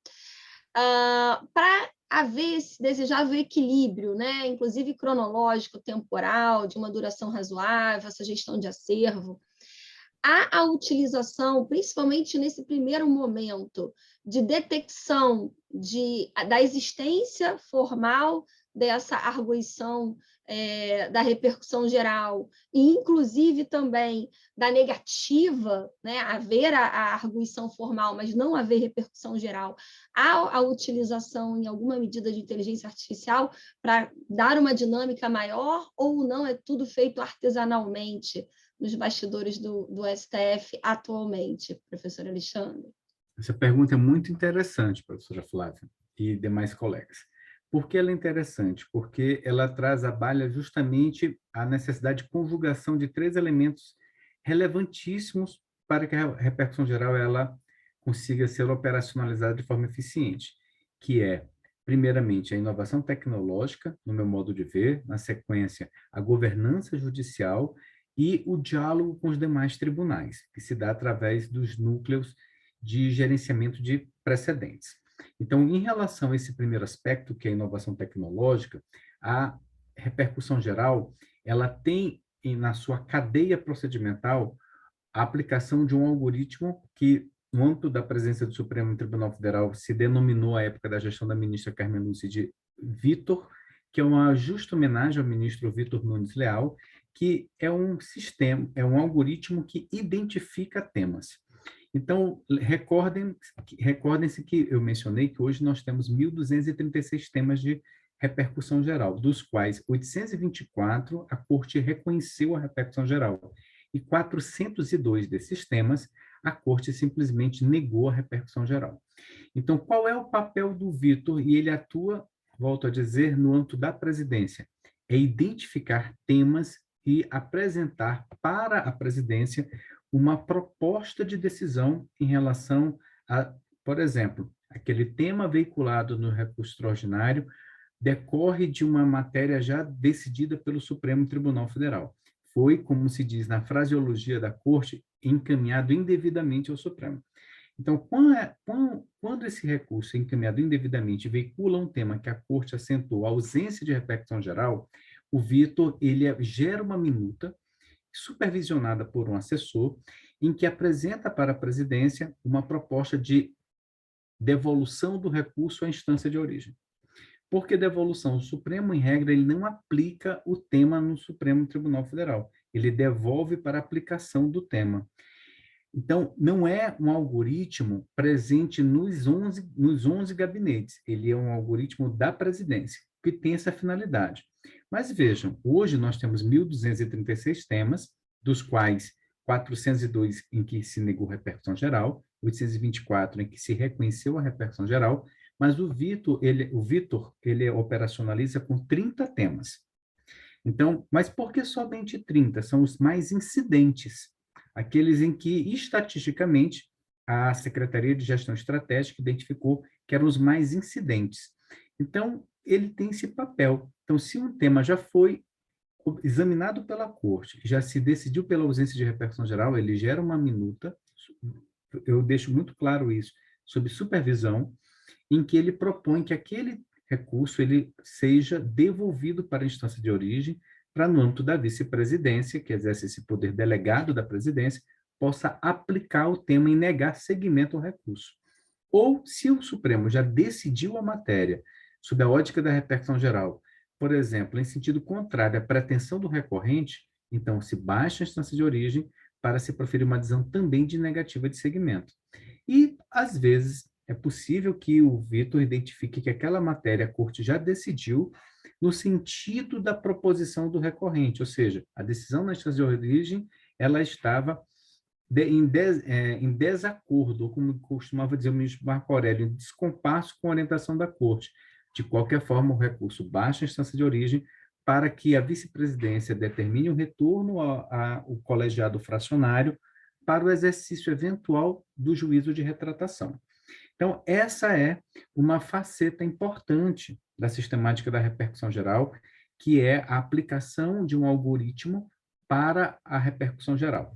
Para haver esse desejável equilíbrio, né, inclusive cronológico, temporal, de uma duração razoável, essa gestão de acervo, há a utilização, principalmente nesse primeiro momento, de detecção da existência formal dessa arguição da repercussão geral, e inclusive também da negativa, né, haver a arguição formal, mas não haver repercussão geral, há a utilização, em alguma medida, de inteligência artificial para dar uma dinâmica maior, ou não, é tudo feito artesanalmente nos bastidores do STF atualmente, professor Alexandre? Essa pergunta é muito interessante, professora Flávia e demais colegas. Por que ela é interessante? Porque ela traz à baila justamente a necessidade de conjugação de 3 elementos relevantíssimos para que a repercussão geral ela consiga ser operacionalizada de forma eficiente, que é, primeiramente, a inovação tecnológica, no meu modo de ver, na sequência, a governança judicial e o diálogo com os demais tribunais, que se dá através dos núcleos de gerenciamento de precedentes. Então, em relação a esse primeiro aspecto, que é a inovação tecnológica, a repercussão geral, ela tem na sua cadeia procedimental a aplicação de um algoritmo que, no âmbito da presença do Supremo Tribunal Federal, se denominou, à época da gestão da ministra Carmen Lúcia, de Vitor, que é uma justa homenagem ao ministro Vitor Nunes Leal, que é um sistema, é um algoritmo que identifica temas. Então, recordem-se que eu mencionei que hoje nós temos 1.236 temas de repercussão geral, dos quais 824 a Corte reconheceu a repercussão geral, e 402 desses temas a Corte simplesmente negou a repercussão geral. Então, qual é o papel do Vitor? E ele atua, volto a dizer, no âmbito da presidência, é identificar temas e apresentar para a presidência uma proposta de decisão em relação a, por exemplo, aquele tema veiculado no recurso extraordinário decorre de uma matéria já decidida pelo Supremo Tribunal Federal. Foi, como se diz na fraseologia da Corte, encaminhado indevidamente ao Supremo. Então, quando esse recurso é encaminhado indevidamente veicula um tema que a Corte assentou a ausência de repercussão geral, o Vitor ele gera uma minuta supervisionada por um assessor, em que apresenta para a presidência uma proposta de devolução do recurso à instância de origem. Por que devolução? O Supremo, em regra, ele não aplica o tema no Supremo Tribunal Federal. Ele devolve para a aplicação do tema. Então, não é um algoritmo presente nos 11 gabinetes. Ele é um algoritmo da presidência, que tem essa finalidade. Mas vejam, hoje nós temos 1.236 temas, dos quais 402 em que se negou repercussão geral, 824 em que se reconheceu a repercussão geral, mas o Vitor, ele operacionaliza com 30 temas. Então, mas por que somente 30? São os mais incidentes, aqueles em que, estatisticamente, a Secretaria de Gestão Estratégica identificou que eram os mais incidentes. Então, ele tem esse papel. Então, se um tema já foi examinado pela Corte, já se decidiu pela ausência de repercussão geral, ele gera uma minuta, eu deixo muito claro isso, sob supervisão, em que ele propõe que aquele recurso ele seja devolvido para a instância de origem, para, no âmbito da vice-presidência, que exerce esse poder delegado da presidência, possa aplicar o tema e negar seguimento ao recurso. Ou, se o Supremo já decidiu a matéria, sob a ótica da repercussão geral, por exemplo, em sentido contrário à pretensão do recorrente, então se baixa a instância de origem para se proferir uma decisão também de negativa de segmento. E, às vezes, é possível que o Vitor identifique que aquela matéria a corte já decidiu no sentido da proposição do recorrente, ou seja, a decisão na instância de origem, ela estava em desacordo, ou como costumava dizer o ministro Marco Aurélio, em descompasso com a orientação da corte. De qualquer forma, o recurso baixa a instância de origem para que a vice-presidência determine o retorno ao colegiado fracionário para o exercício eventual do juízo de retratação. Então, essa é uma faceta importante da sistemática da repercussão geral, que é a aplicação de um algoritmo para a repercussão geral.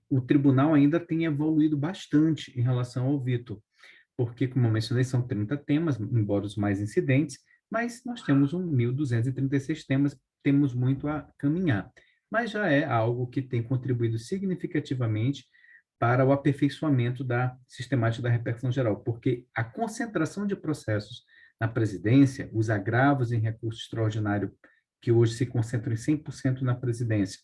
O tribunal ainda tem evoluído bastante em relação ao Vitor, porque, como eu mencionei, são 30 temas, embora os mais incidentes, mas nós temos 1.236 temas, temos muito a caminhar. Mas já é algo que tem contribuído significativamente para o aperfeiçoamento da sistemática da repercussão geral, porque a concentração de processos na presidência, os agravos em recurso extraordinário, que hoje se concentram em 100% na presidência,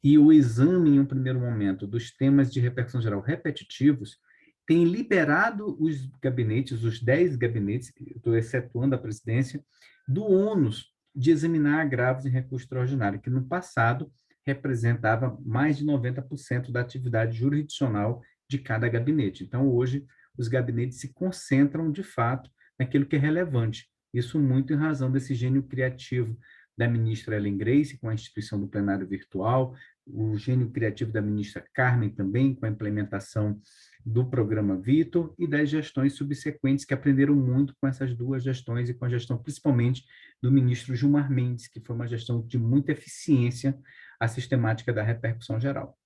e o exame, em um primeiro momento, dos temas de repercussão geral repetitivos, tem liberado os gabinetes, os 10 gabinetes, estou excetuando a presidência, do ônus de examinar agravos em recurso extraordinário, que no passado representava mais de 90% da atividade jurisdicional de cada gabinete. Então, hoje, os gabinetes se concentram, de fato, naquilo que é relevante. Isso muito em razão desse gênio criativo da ministra Ellen Grace, com a instituição do plenário virtual, o gênio criativo da ministra Carmen também, com a implementação do programa Vitor, e das gestões subsequentes que aprenderam muito com essas duas gestões e com a gestão principalmente do ministro Gilmar Mendes, que foi uma gestão de muita eficiência à sistemática da repercussão geral.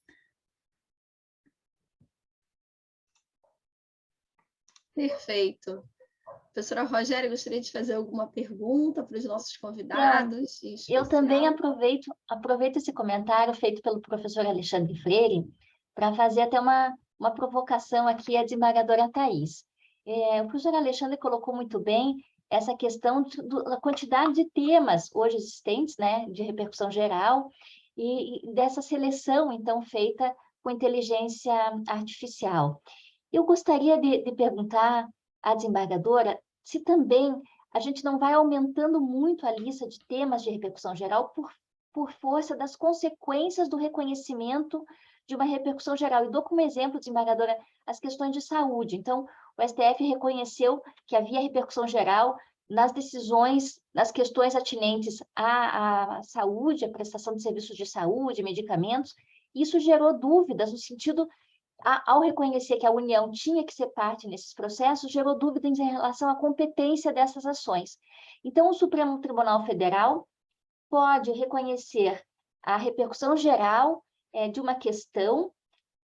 Perfeito. Professora Rogéria, gostaria de fazer alguma pergunta para os nossos convidados? Eu também aproveito esse comentário feito pelo professor Alexandre Freire para fazer até uma provocação aqui à desembargadora Thais. O professor Alexandre colocou muito bem essa questão da quantidade de temas hoje existentes, né, de repercussão geral, e dessa seleção, então, feita com inteligência artificial. Eu gostaria de perguntar à desembargadora se também a gente não vai aumentando muito a lista de temas de repercussão geral por força das consequências do reconhecimento de uma repercussão geral. E dou como exemplo, desembargadora, as questões de saúde. Então, o STF reconheceu que havia repercussão geral nas decisões, nas questões atinentes à saúde, à prestação de serviços de saúde, medicamentos. Isso gerou dúvidas no sentido, ao reconhecer que a União tinha que ser parte nesses processos, gerou dúvidas em relação à competência dessas ações. Então, o Supremo Tribunal Federal pode reconhecer a repercussão geral de uma questão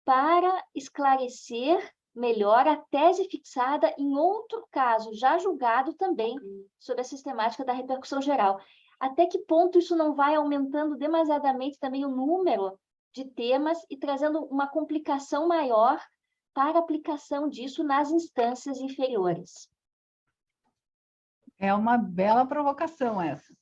para esclarecer melhor a tese fixada em outro caso, já julgado também, sobre a sistemática da repercussão geral. Até que ponto isso não vai aumentando demasiadamente também o número de temas e trazendo uma complicação maior para a aplicação disso nas instâncias inferiores? É uma bela provocação essa.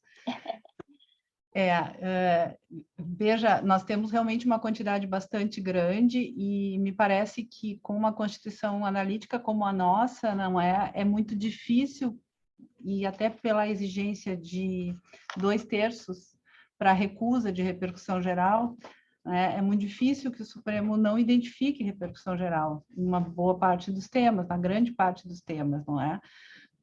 Veja, nós temos realmente uma quantidade bastante grande e me parece que com uma constituição analítica como a nossa, não é muito difícil, e até pela exigência de 2/3 para recusa de repercussão geral, é muito difícil que o Supremo não identifique repercussão geral em uma boa parte dos temas, na grande parte dos temas, não é?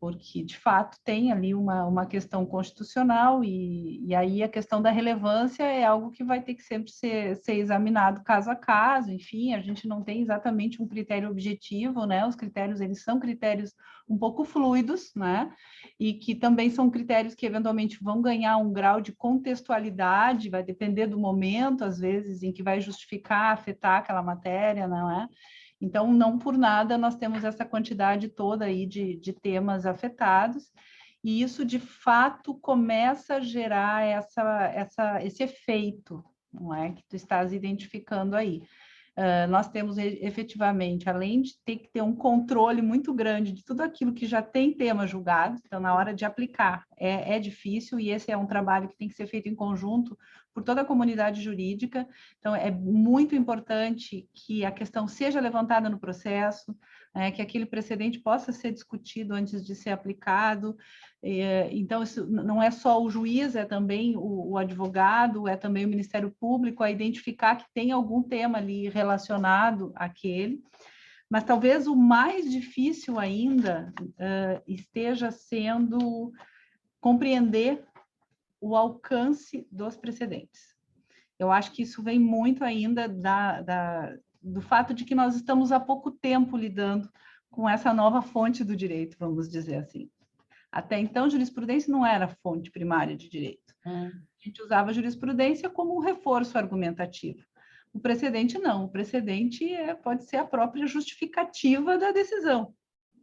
Porque, de fato, tem ali uma questão constitucional e aí a questão da relevância é algo que vai ter que sempre ser examinado caso a caso. Enfim, a gente não tem exatamente um critério objetivo, né? Os critérios, eles são critérios um pouco fluidos, né? E que também são critérios que, eventualmente, vão ganhar um grau de contextualidade, vai depender do momento, às vezes, em que vai justificar, afetar aquela matéria, não é? Então, não por nada nós temos essa quantidade toda aí de temas afetados, e isso, de fato, começa a gerar esse efeito, não é? Que tu estás identificando aí. nós temos efetivamente, além de ter que ter um controle muito grande de tudo aquilo que já tem tema julgado, então na hora de aplicar é difícil, e esse é um trabalho que tem que ser feito em conjunto por toda a comunidade jurídica. Então é muito importante que a questão seja levantada no processo, que aquele precedente possa ser discutido antes de ser aplicado. Então, isso não é só o juiz, é também o advogado, é também o Ministério Público a identificar que tem algum tema ali relacionado àquele. Mas talvez o mais difícil ainda esteja sendo compreender o alcance dos precedentes. Eu acho que isso vem muito ainda do fato de que nós estamos há pouco tempo lidando com essa nova fonte do direito, vamos dizer assim. Até então, jurisprudência não era fonte primária de direito. A gente usava a jurisprudência como um reforço argumentativo. O precedente não. O precedente pode ser a própria justificativa da decisão.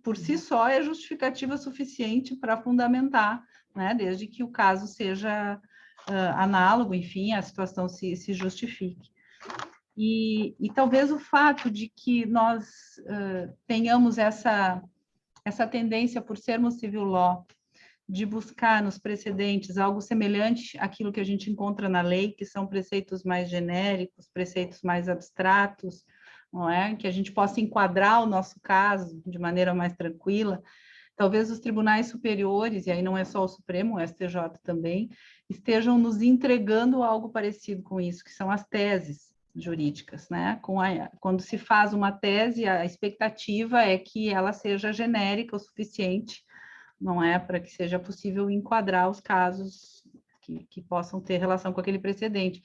Por si só, é justificativa suficiente para fundamentar, né, desde que o caso seja análogo, enfim, a situação se justifique. E talvez o fato de que nós tenhamos essa tendência, por sermos civil law, de buscar nos precedentes algo semelhante àquilo que a gente encontra na lei, que são preceitos mais genéricos, preceitos mais abstratos, não é? Que a gente possa enquadrar o nosso caso de maneira mais tranquila. Talvez os tribunais superiores, e aí não é só o Supremo, o STJ também, estejam nos entregando algo parecido com isso, que são as teses jurídicas, né? Quando se faz uma tese, a expectativa é que ela seja genérica o suficiente, não é, para que seja possível enquadrar os casos que possam ter relação com aquele precedente.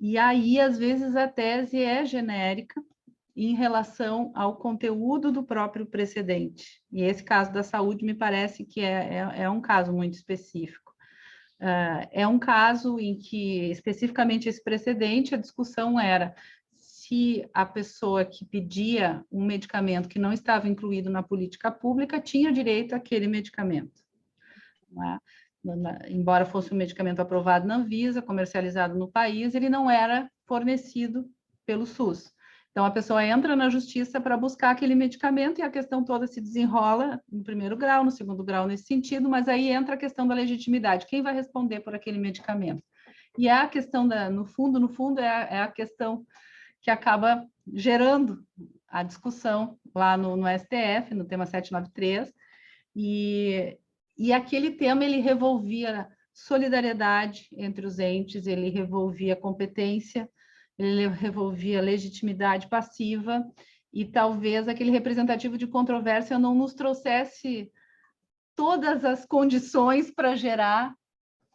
E aí, às vezes, a tese é genérica em relação ao conteúdo do próprio precedente. E esse caso da saúde me parece que é um caso muito específico. É um caso em que, especificamente esse precedente, a discussão era se a pessoa que pedia um medicamento que não estava incluído na política pública tinha direito àquele medicamento. Não é? Embora fosse um medicamento aprovado na Anvisa, comercializado no país, ele não era fornecido pelo SUS. Então, a pessoa entra na justiça para buscar aquele medicamento e a questão toda se desenrola no primeiro grau, no segundo grau nesse sentido, mas aí entra a questão da legitimidade. Quem vai responder por aquele medicamento? E a questão, no fundo, é a questão que acaba gerando a discussão lá no STF, no tema 793, e aquele tema ele revolvia solidariedade entre os entes, ele revolvia competência, ele revolvia legitimidade passiva, e talvez aquele representativo de controvérsia não nos trouxesse todas as condições para gerar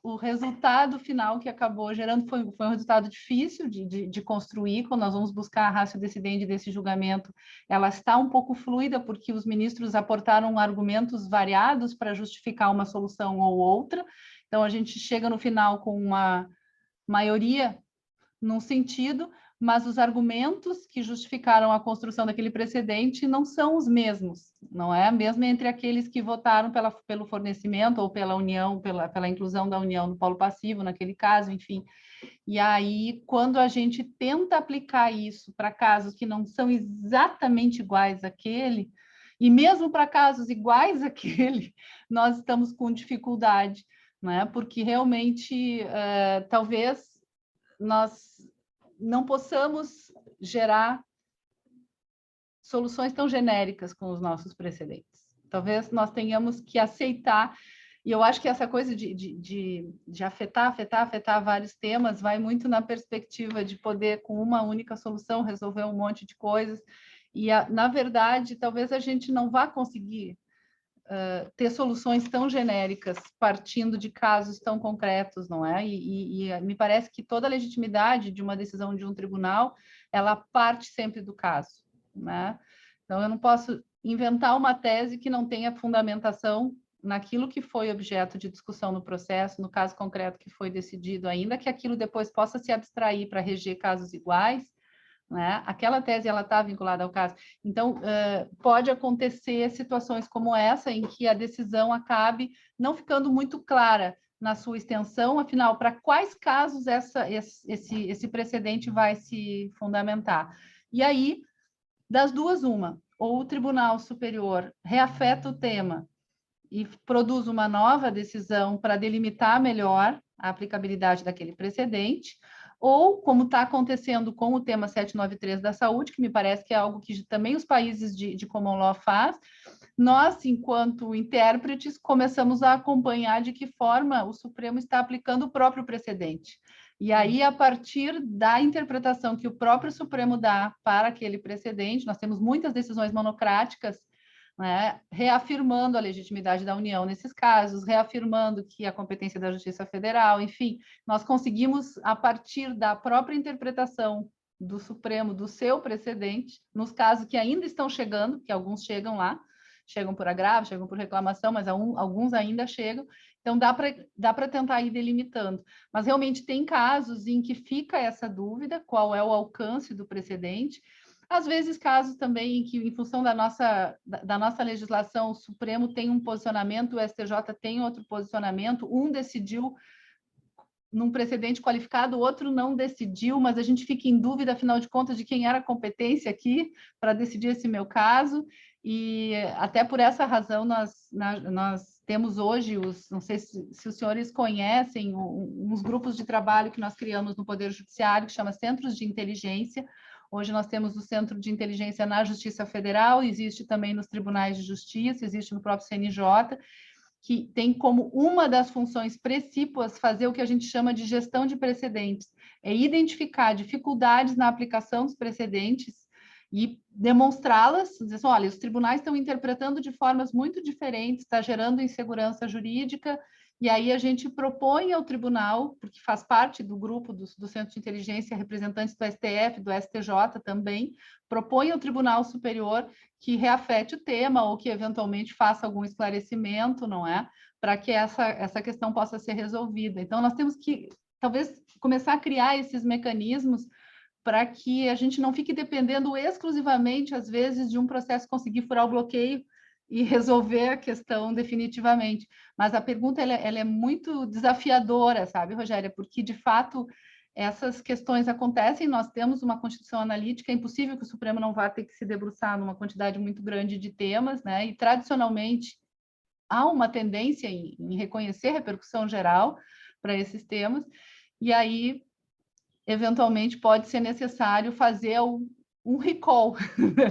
o resultado final que acabou gerando. Foi um resultado difícil de construir. Quando nós vamos buscar a ratio decidendi desse julgamento, ela está um pouco fluida, porque os ministros aportaram argumentos variados para justificar uma solução ou outra. Então, a gente chega no final com uma maioria num sentido, mas os argumentos que justificaram a construção daquele precedente não são os mesmos, não é? Mesmo entre aqueles que votaram pelo fornecimento ou pela união, pela inclusão da união no polo passivo, naquele caso, enfim. E aí, quando a gente tenta aplicar isso para casos que não são exatamente iguais àquele, e mesmo para casos iguais àquele, nós estamos com dificuldade, né? Porque realmente, talvez nós não possamos gerar soluções tão genéricas com os nossos precedentes. Talvez nós tenhamos que aceitar, e eu acho que essa coisa de afetar vários temas vai muito na perspectiva de poder, com uma única solução, resolver um monte de coisas, e, na verdade, talvez a gente não vá conseguir ter soluções tão genéricas partindo de casos tão concretos, não é? E me parece que toda a legitimidade de uma decisão de um tribunal, ela parte sempre do caso, né? Então, eu não posso inventar uma tese que não tenha fundamentação naquilo que foi objeto de discussão no processo, no caso concreto que foi decidido, ainda que aquilo depois possa se abstrair para reger casos iguais, né? Aquela tese ela está vinculada ao caso. Então, pode acontecer situações como essa, em que a decisão acabe não ficando muito clara na sua extensão, afinal, para quais casos esse precedente vai se fundamentar? E aí, das duas, uma, ou o Tribunal Superior reafeta o tema e produz uma nova decisão para delimitar melhor a aplicabilidade daquele precedente, ou, como está acontecendo com o tema 793 da saúde, que me parece que é algo que também os países de common law faz, nós, enquanto intérpretes, começamos a acompanhar de que forma o Supremo está aplicando o próprio precedente. E aí, a partir da interpretação que o próprio Supremo dá para aquele precedente, nós temos muitas decisões monocráticas, né, reafirmando a legitimidade da União nesses casos, reafirmando que a competência da Justiça Federal, enfim, nós conseguimos, a partir da própria interpretação do Supremo, do seu precedente, nos casos que ainda estão chegando, que alguns chegam lá, chegam por agravo, chegam por reclamação, mas alguns ainda chegam, então dá para tentar ir delimitando. Mas realmente tem casos em que fica essa dúvida, qual é o alcance do precedente. Às vezes, casos também em que, em função da nossa legislação, o Supremo tem um posicionamento, o STJ tem outro posicionamento, um decidiu num precedente qualificado, o outro não decidiu, mas a gente fica em dúvida, afinal de contas, de quem era a competência aqui para decidir esse meu caso, e até por essa razão nós temos hoje, não sei se os senhores conhecem, uns grupos de trabalho que nós criamos no Poder Judiciário, que chama Centros de Inteligência. Hoje nós temos o Centro de Inteligência na Justiça Federal, existe também nos Tribunais de Justiça, existe no próprio CNJ, que tem como uma das funções precípuas fazer o que a gente chama de gestão de precedentes, é identificar dificuldades na aplicação dos precedentes e demonstrá-las, dizer assim, olha, os tribunais estão interpretando de formas muito diferentes, está gerando insegurança jurídica, e aí a gente propõe ao tribunal, porque faz parte do grupo do Centro de Inteligência, representantes do STF, do STJ também, propõe ao Tribunal Superior que reafete o tema ou que eventualmente faça algum esclarecimento, não é? Para que essa questão possa ser resolvida. Então, nós temos que, talvez, começar a criar esses mecanismos para que a gente não fique dependendo exclusivamente, às vezes, de um processo conseguir furar o bloqueio e resolver a questão definitivamente. Mas a pergunta ela é muito desafiadora, sabe, Rogéria? Porque, de fato, essas questões acontecem, nós temos uma Constituição analítica, é impossível que o Supremo não vá ter que se debruçar numa quantidade muito grande de temas, né? E, tradicionalmente, há uma tendência em reconhecer repercussão geral para esses temas, e aí, eventualmente, pode ser necessário fazer um recall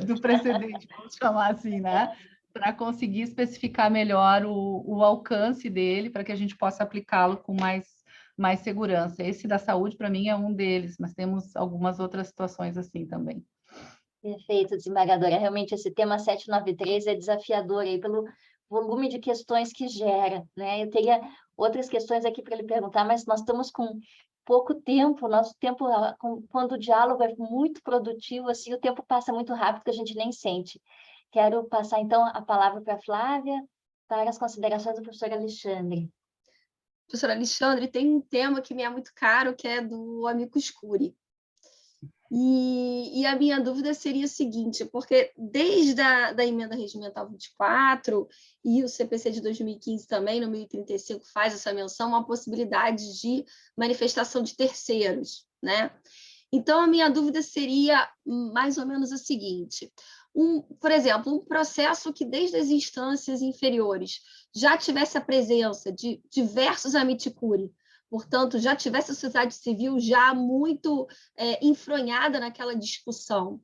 do precedente, vamos chamar assim, né? Para conseguir especificar melhor o alcance dele, para que a gente possa aplicá-lo com mais segurança. Esse da saúde, para mim, é um deles, mas temos algumas outras situações assim também. Perfeito, desembargadora. Realmente, esse tema 793 é desafiador aí pelo volume de questões que gera, né? Eu teria outras questões aqui para lhe perguntar, mas nós estamos com pouco tempo, nosso tempo, quando o diálogo é muito produtivo, assim, o tempo passa muito rápido que a gente nem sente. Quero passar, então, a palavra para a Flávia, para as considerações do professor Alexandre. Professor Alexandre, tem um tema que me é muito caro, que é do amicus curiae. E a minha dúvida seria a seguinte, porque desde da emenda regimental 24 e o CPC de 2015 também, no 1035, faz essa menção, uma possibilidade de manifestação de terceiros, né? Então, a minha dúvida seria mais ou menos a seguinte, por exemplo, um processo que desde as instâncias inferiores já tivesse a presença de diversos amicus curiae, portanto, já tivesse a sociedade civil já muito enfronhada naquela discussão.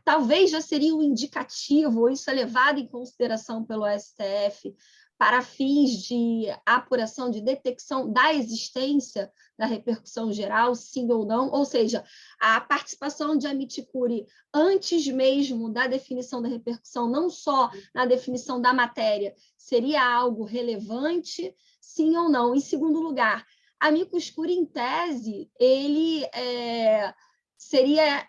Talvez já seria um indicativo, ou isso é levado em consideração pelo STF, para fins de apuração, de detecção da existência da repercussão geral, sim ou não, ou seja, a participação de amicus curiae antes mesmo da definição da repercussão, não só na definição da matéria, seria algo relevante, sim ou não. Em segundo lugar, amicus curiae, em tese, ele seria,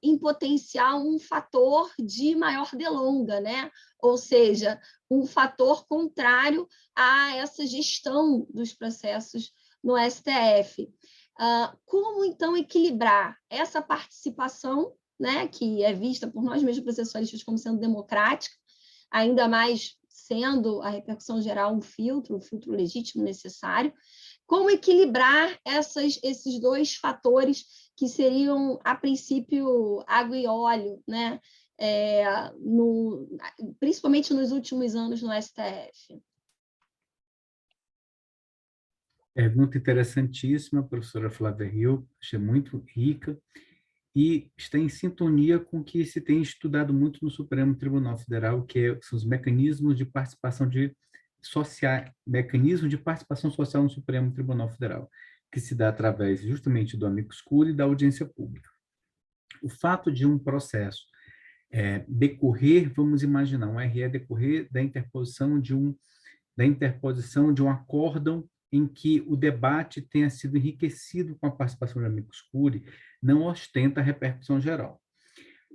em potencial, um fator de maior delonga, né? Ou seja, um fator contrário a essa gestão dos processos no STF. Como, então, equilibrar essa participação, né, que é vista por nós mesmos processualistas como sendo democrática, ainda mais sendo a repercussão geral um filtro legítimo necessário. Como equilibrar esses dois fatores que seriam, a princípio, água e óleo, né? Principalmente nos últimos anos no STF? Pergunta interessantíssima, professora Flávia Rio, achei muito rica e está em sintonia com o que se tem estudado muito no Supremo Tribunal Federal, que são os mecanismos de participação social no Supremo Tribunal Federal, que se dá através justamente do amicus curiae e da audiência pública. O fato de um processo decorrer, vamos imaginar, um RE decorrer da interposição de um acórdão em que o debate tenha sido enriquecido com a participação de amicus curiae, não ostenta a repercussão geral.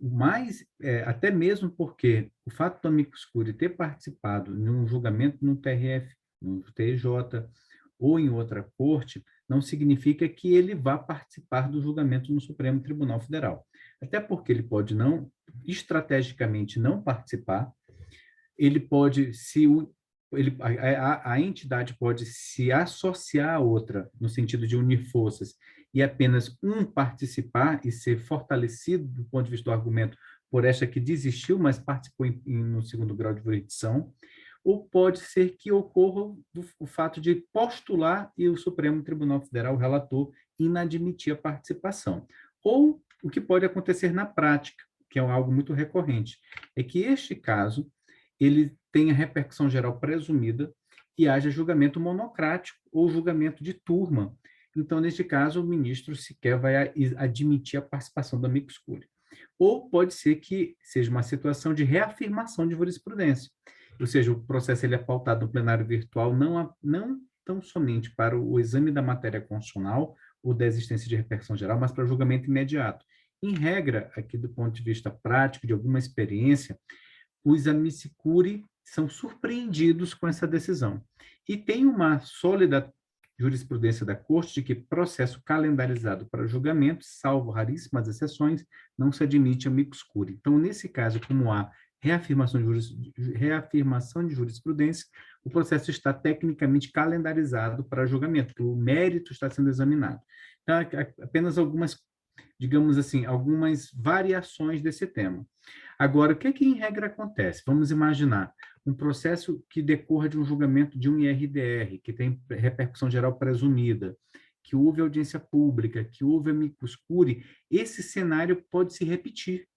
Mas, até mesmo porque o fato do amicus curiae ter participado em um julgamento no TRF, no TJ ou em outra corte, não significa que ele vá participar do julgamento no Supremo Tribunal Federal. Até porque ele pode estrategicamente não participar, ele pode a entidade pode se associar a outra, no sentido de unir forças, e apenas um participar e ser fortalecido do ponto de vista do argumento por esta que desistiu, mas participou no segundo grau de jurisdição, ou pode ser que ocorra o fato de postular e o Supremo Tribunal Federal, o relator, inadmitir a participação. Ou o que pode acontecer na prática, que é algo muito recorrente, é que este caso ele tenha repercussão geral presumida e haja julgamento monocrático ou julgamento de turma. Então, neste caso, o ministro sequer vai admitir a participação do amicus curiae. Ou pode ser que seja uma situação de reafirmação de jurisprudência, ou seja, o processo ele é pautado no plenário virtual não tão somente para o exame da matéria constitucional ou da existência de repercussão geral, mas para o julgamento imediato. Em regra, aqui do ponto de vista prático, de alguma experiência, os amicus curiae são surpreendidos com essa decisão. E tem uma sólida jurisprudência da Corte de que processo calendarizado para julgamento, salvo raríssimas exceções, não se admite amicus curiae. Então, nesse caso, como há reafirmação de jurisprudência, o processo está tecnicamente calendarizado para julgamento, o mérito está sendo examinado. Então, apenas algumas, digamos assim, algumas variações desse tema. Agora, o que em regra acontece? Vamos imaginar um processo que decorra de um julgamento de um IRDR, que tem repercussão geral presumida, que houve audiência pública, que houve amicus curiae, esse cenário pode se repetir.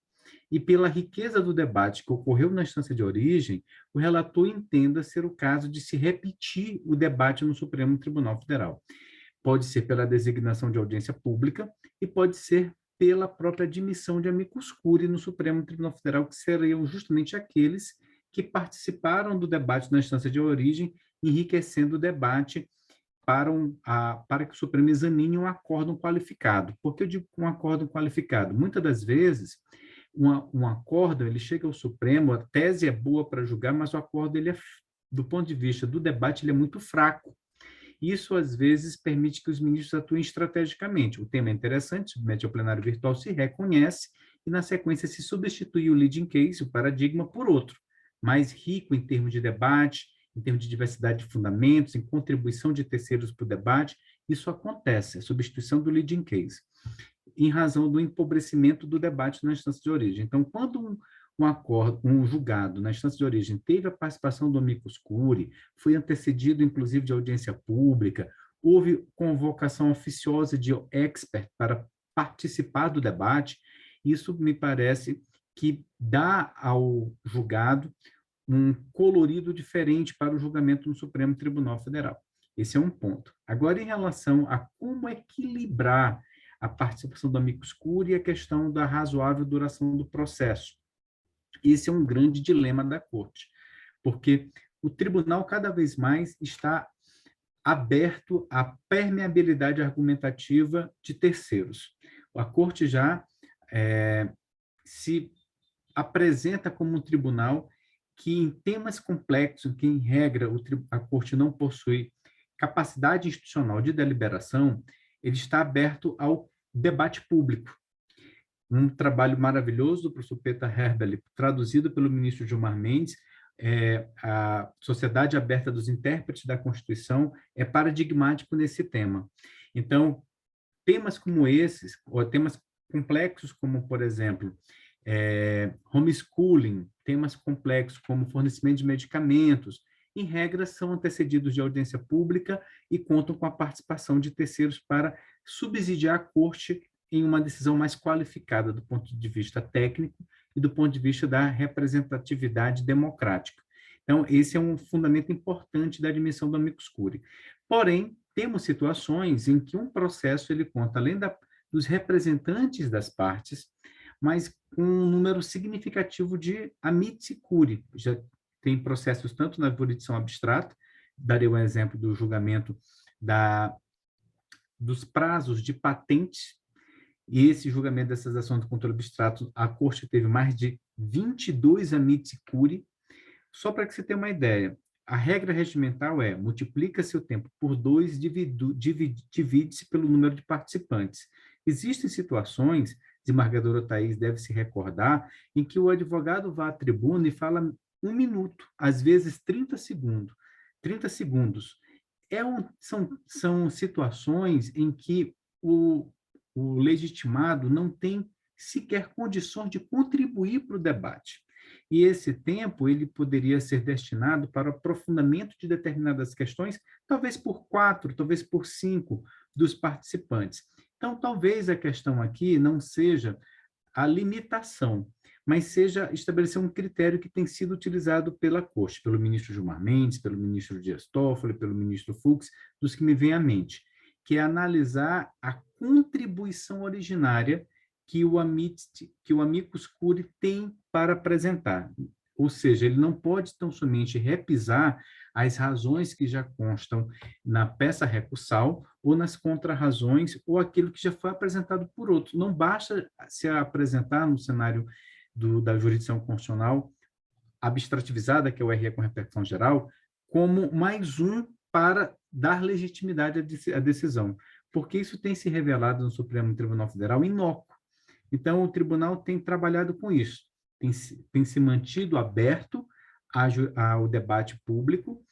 E pela riqueza do debate que ocorreu na instância de origem, o relator entenda ser o caso de se repetir o debate no Supremo Tribunal Federal. Pode ser pela designação de audiência pública e pode ser pela própria admissão de amicus curiae no Supremo Tribunal Federal, que seriam justamente aqueles que participaram do debate na instância de origem, enriquecendo o debate para que o Supremo examine um acórdão qualificado. Por que eu digo um acórdão qualificado? Muitas das vezes, um acórdão, ele chega ao Supremo, a tese é boa para julgar, mas o acórdão, do ponto de vista do debate, ele é muito fraco. Isso, às vezes, permite que os ministros atuem estrategicamente. O tema é interessante, submete ao plenário virtual, se reconhece, e, na sequência, se substitui o leading case, o paradigma, por outro, mais rico em termos de debate, em termos de diversidade de fundamentos, em contribuição de terceiros para o debate. Isso acontece, a substituição do leading case, em razão do empobrecimento do debate na instância de origem. Então, quando um julgado na instância de origem teve a participação do amicus curiae, foi antecedido, inclusive, de audiência pública, houve convocação oficiosa de expert para participar do debate, isso me parece que dá ao julgado um colorido diferente para o julgamento no Supremo Tribunal Federal. Esse é um ponto. Agora, em relação a como equilibrar a participação do amicus curiae e a questão da razoável duração do processo. Esse é um grande dilema da Corte, porque o tribunal cada vez mais está aberto à permeabilidade argumentativa de terceiros. A Corte já se apresenta como um tribunal que, em temas complexos, que, em regra, a Corte não possui capacidade institucional de deliberação, ele está aberto ao debate público. Um trabalho maravilhoso do professor Peter Herberle, traduzido pelo ministro Gilmar Mendes, a Sociedade Aberta dos Intérpretes da Constituição é paradigmático nesse tema. Então, temas como esses, ou temas complexos como, por exemplo, homeschooling, temas complexos como fornecimento de medicamentos, em regra, são antecedidos de audiência pública e contam com a participação de terceiros para subsidiar a corte em uma decisão mais qualificada do ponto de vista técnico e do ponto de vista da representatividade democrática. Então, esse é um fundamento importante da admissão do amicus curiae. Porém, temos situações em que um processo ele conta, além dos representantes das partes, mas com um número significativo de amici curiae. Já tem processos tanto na jurisdição abstrata, darei um exemplo do julgamento dos prazos de patente, e esse julgamento dessas ações de controle abstrato, a Corte teve mais de 22 amici curiae. Só para que você tenha uma ideia, a regra regimental é multiplica-se o tempo por 2, divide-se pelo número de participantes. Existem situações, desembargadora Thaís deve se recordar, em que o advogado vai à tribuna e fala 1 minuto, às vezes 30 segundos. 30 segundos. São situações em que o legitimado não tem sequer condições de contribuir para o debate. E esse tempo ele poderia ser destinado para o aprofundamento de determinadas questões, talvez por 4, talvez por 5 dos participantes. Então, talvez a questão aqui não seja a limitação, mas seja estabelecer um critério que tem sido utilizado pela Corte, pelo ministro Gilmar Mendes, pelo ministro Dias Toffoli, pelo ministro Fux, dos que me vêm à mente, que é analisar a contribuição originária que o amicus curiae tem para apresentar. Ou seja, ele não pode tão somente repisar as razões que já constam na peça recursal ou nas contrarrazões ou aquilo que já foi apresentado por outro. Não basta se apresentar no cenário da jurisdição constitucional abstrativizada, que é o RE com repercussão geral, como mais um para dar legitimidade à decisão, porque isso tem se revelado no Supremo Tribunal Federal inócuo. Então, o tribunal tem trabalhado com isso, tem se mantido aberto ao debate público,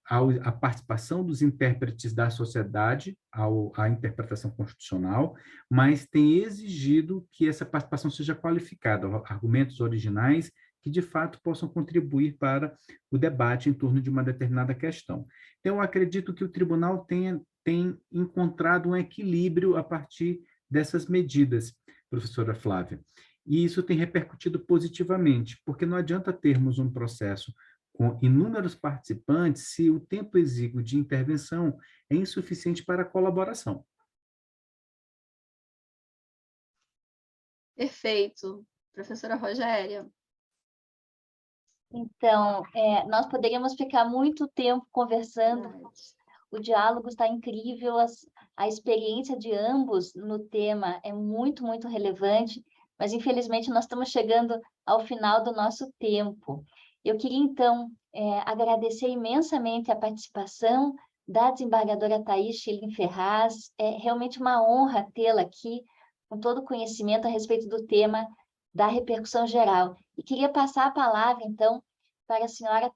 à participação dos intérpretes da sociedade, à interpretação constitucional, mas tem exigido que essa participação seja qualificada, argumentos originais que, de fato, possam contribuir para o debate em torno de uma determinada questão. Então, eu acredito que o tribunal tem encontrado um equilíbrio a partir dessas medidas, professora Flávia. E isso tem repercutido positivamente, porque não adianta termos um processo com inúmeros participantes se o tempo exíguo de intervenção é insuficiente para a colaboração. Perfeito. Professora Rogéria. Então, nós poderíamos ficar muito tempo conversando. O diálogo está incrível, a experiência de ambos no tema é muito, muito relevante, mas infelizmente nós estamos chegando ao final do nosso tempo. Eu queria, então, agradecer imensamente a participação da desembargadora Thaís Schilling Ferraz. É realmente uma honra tê-la aqui, com todo o conhecimento a respeito do tema da repercussão geral. E queria passar a palavra, então, para a senhora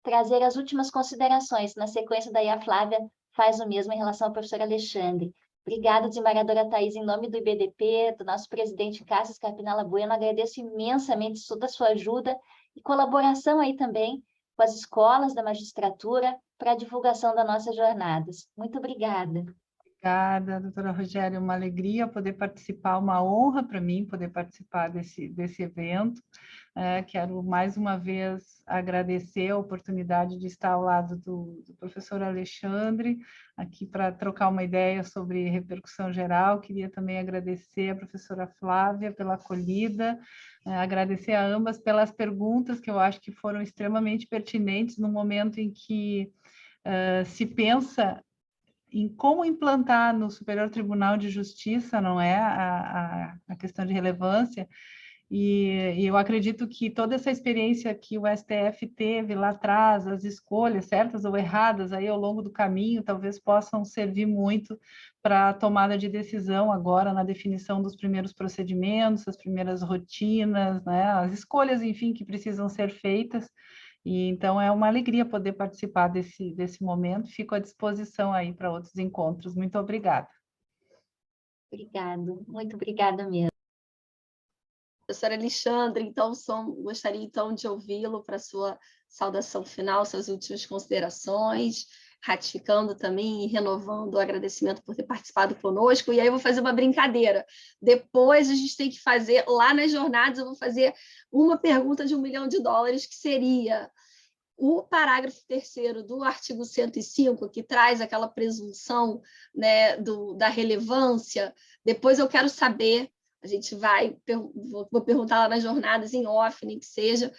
trazer as últimas considerações. Na sequência, daí a Flávia faz o mesmo em relação ao professor Alexandre. Obrigada, desembargadora Thaís, em nome do IBDP, do nosso presidente Cássio Carpinella Bueno, agradeço imensamente toda a sua ajuda e colaboração aí também com as escolas da magistratura para a divulgação das nossas jornadas. Muito obrigada. Obrigada, doutora Rogéria, uma alegria poder participar, uma honra para mim poder participar desse evento. Quero mais uma vez agradecer a oportunidade de estar ao lado do professor Alexandre, aqui para trocar uma ideia sobre repercussão geral. Queria também agradecer a professora Flávia pela acolhida, agradecer a ambas pelas perguntas que eu acho que foram extremamente pertinentes no momento em que se pensa em como implantar no Superior Tribunal de Justiça, não é, a questão de relevância, e eu acredito que toda essa experiência que o STF teve lá atrás, as escolhas certas ou erradas aí ao longo do caminho, talvez possam servir muito para a tomada de decisão agora na definição dos primeiros procedimentos, as primeiras rotinas, né, as escolhas, enfim, que precisam ser feitas. E então é uma alegria poder participar desse momento. Fico à disposição aí para outros encontros. Muito obrigada. Obrigado, muito obrigada mesmo. Professor Alexandre, então, gostaria então de ouvi-lo para a sua saudação final, suas últimas considerações, ratificando também e renovando o agradecimento por ter participado conosco. E aí eu vou fazer uma brincadeira. Depois a gente tem que fazer, lá nas jornadas, eu vou fazer uma pergunta de $1 milhão, que seria o parágrafo 3º do artigo 105, que traz aquela presunção, né, da relevância. Depois eu quero saber, a gente vou perguntar lá nas jornadas em off, nem que seja,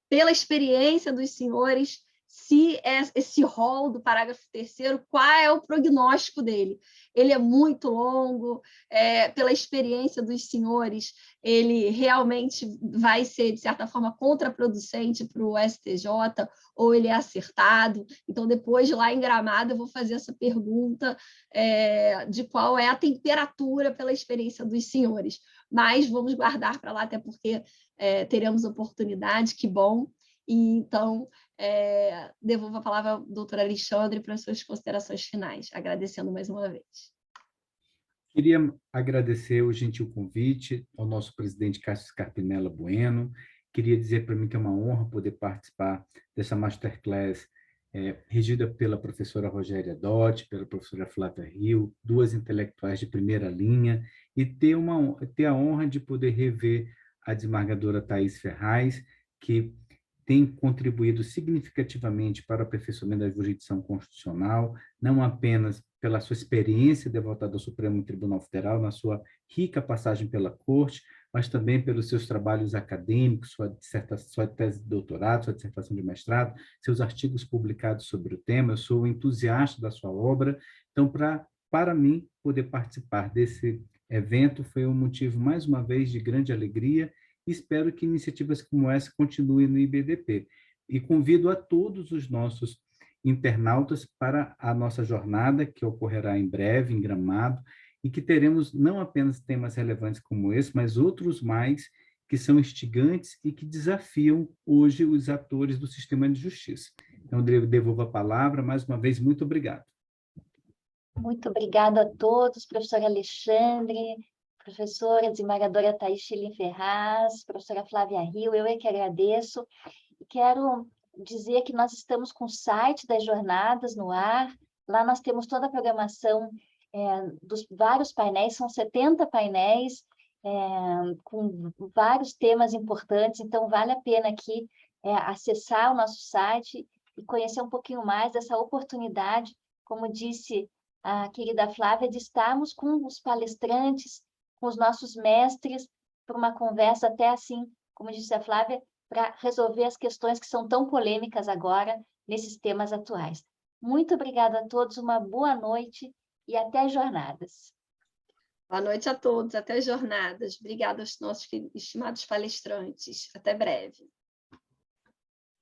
pela experiência dos senhores, se esse rol do parágrafo 3º, qual é o prognóstico dele? Ele é muito longo, pela experiência dos senhores, ele realmente vai ser, de certa forma, contraproducente para o STJ, ou ele é acertado? Então, depois, lá em Gramado, eu vou fazer essa pergunta de qual é a temperatura pela experiência dos senhores. Mas vamos guardar para lá, até porque teremos oportunidade, que bom. E, então, devolvo a palavra ao doutor Alexandre para as suas considerações finais, agradecendo mais uma vez. Queria agradecer o gentil convite ao nosso presidente Cássio Scarpinella Bueno. Queria dizer para mim que é uma honra poder participar dessa masterclass regida pela professora Rogéria Dotti, pela professora Flávia Rio, duas intelectuais de primeira linha, e ter a honra de poder rever a desembargadora Thaís Ferraz, que tem contribuído significativamente para o aperfeiçoamento da jurisdição constitucional, não apenas pela sua experiência devotada ao Supremo Tribunal Federal, na sua rica passagem pela Corte, mas também pelos seus trabalhos acadêmicos, sua tese de doutorado, sua dissertação de mestrado, seus artigos publicados sobre o tema. Eu sou entusiasta da sua obra, então, para mim, poder participar desse evento foi um motivo, mais uma vez, de grande alegria. Espero que iniciativas como essa continuem no IBDP. E convido a todos os nossos internautas para a nossa jornada, que ocorrerá em breve, em Gramado, e que teremos não apenas temas relevantes como esse, mas outros mais que são instigantes e que desafiam hoje os atores do sistema de justiça. Então, eu devolvo a palavra. Mais uma vez, muito obrigado. Muito obrigada a todos, professor Alexandre, professora desembargadora Thaís Ferraz, professora Flávia Rio, eu é que agradeço. E quero dizer que nós estamos com o site das jornadas no ar, lá nós temos toda a programação dos vários painéis, são 70 painéis, com vários temas importantes, então vale a pena aqui acessar o nosso site e conhecer um pouquinho mais dessa oportunidade, como disse a querida Flávia, de estarmos com os palestrantes, com os nossos mestres, para uma conversa até assim, como disse a Flávia, para resolver as questões que são tão polêmicas agora, nesses temas atuais. Muito obrigada a todos, uma boa noite e até as jornadas. Boa noite a todos, até as jornadas. Obrigada aos nossos estimados palestrantes. Até breve.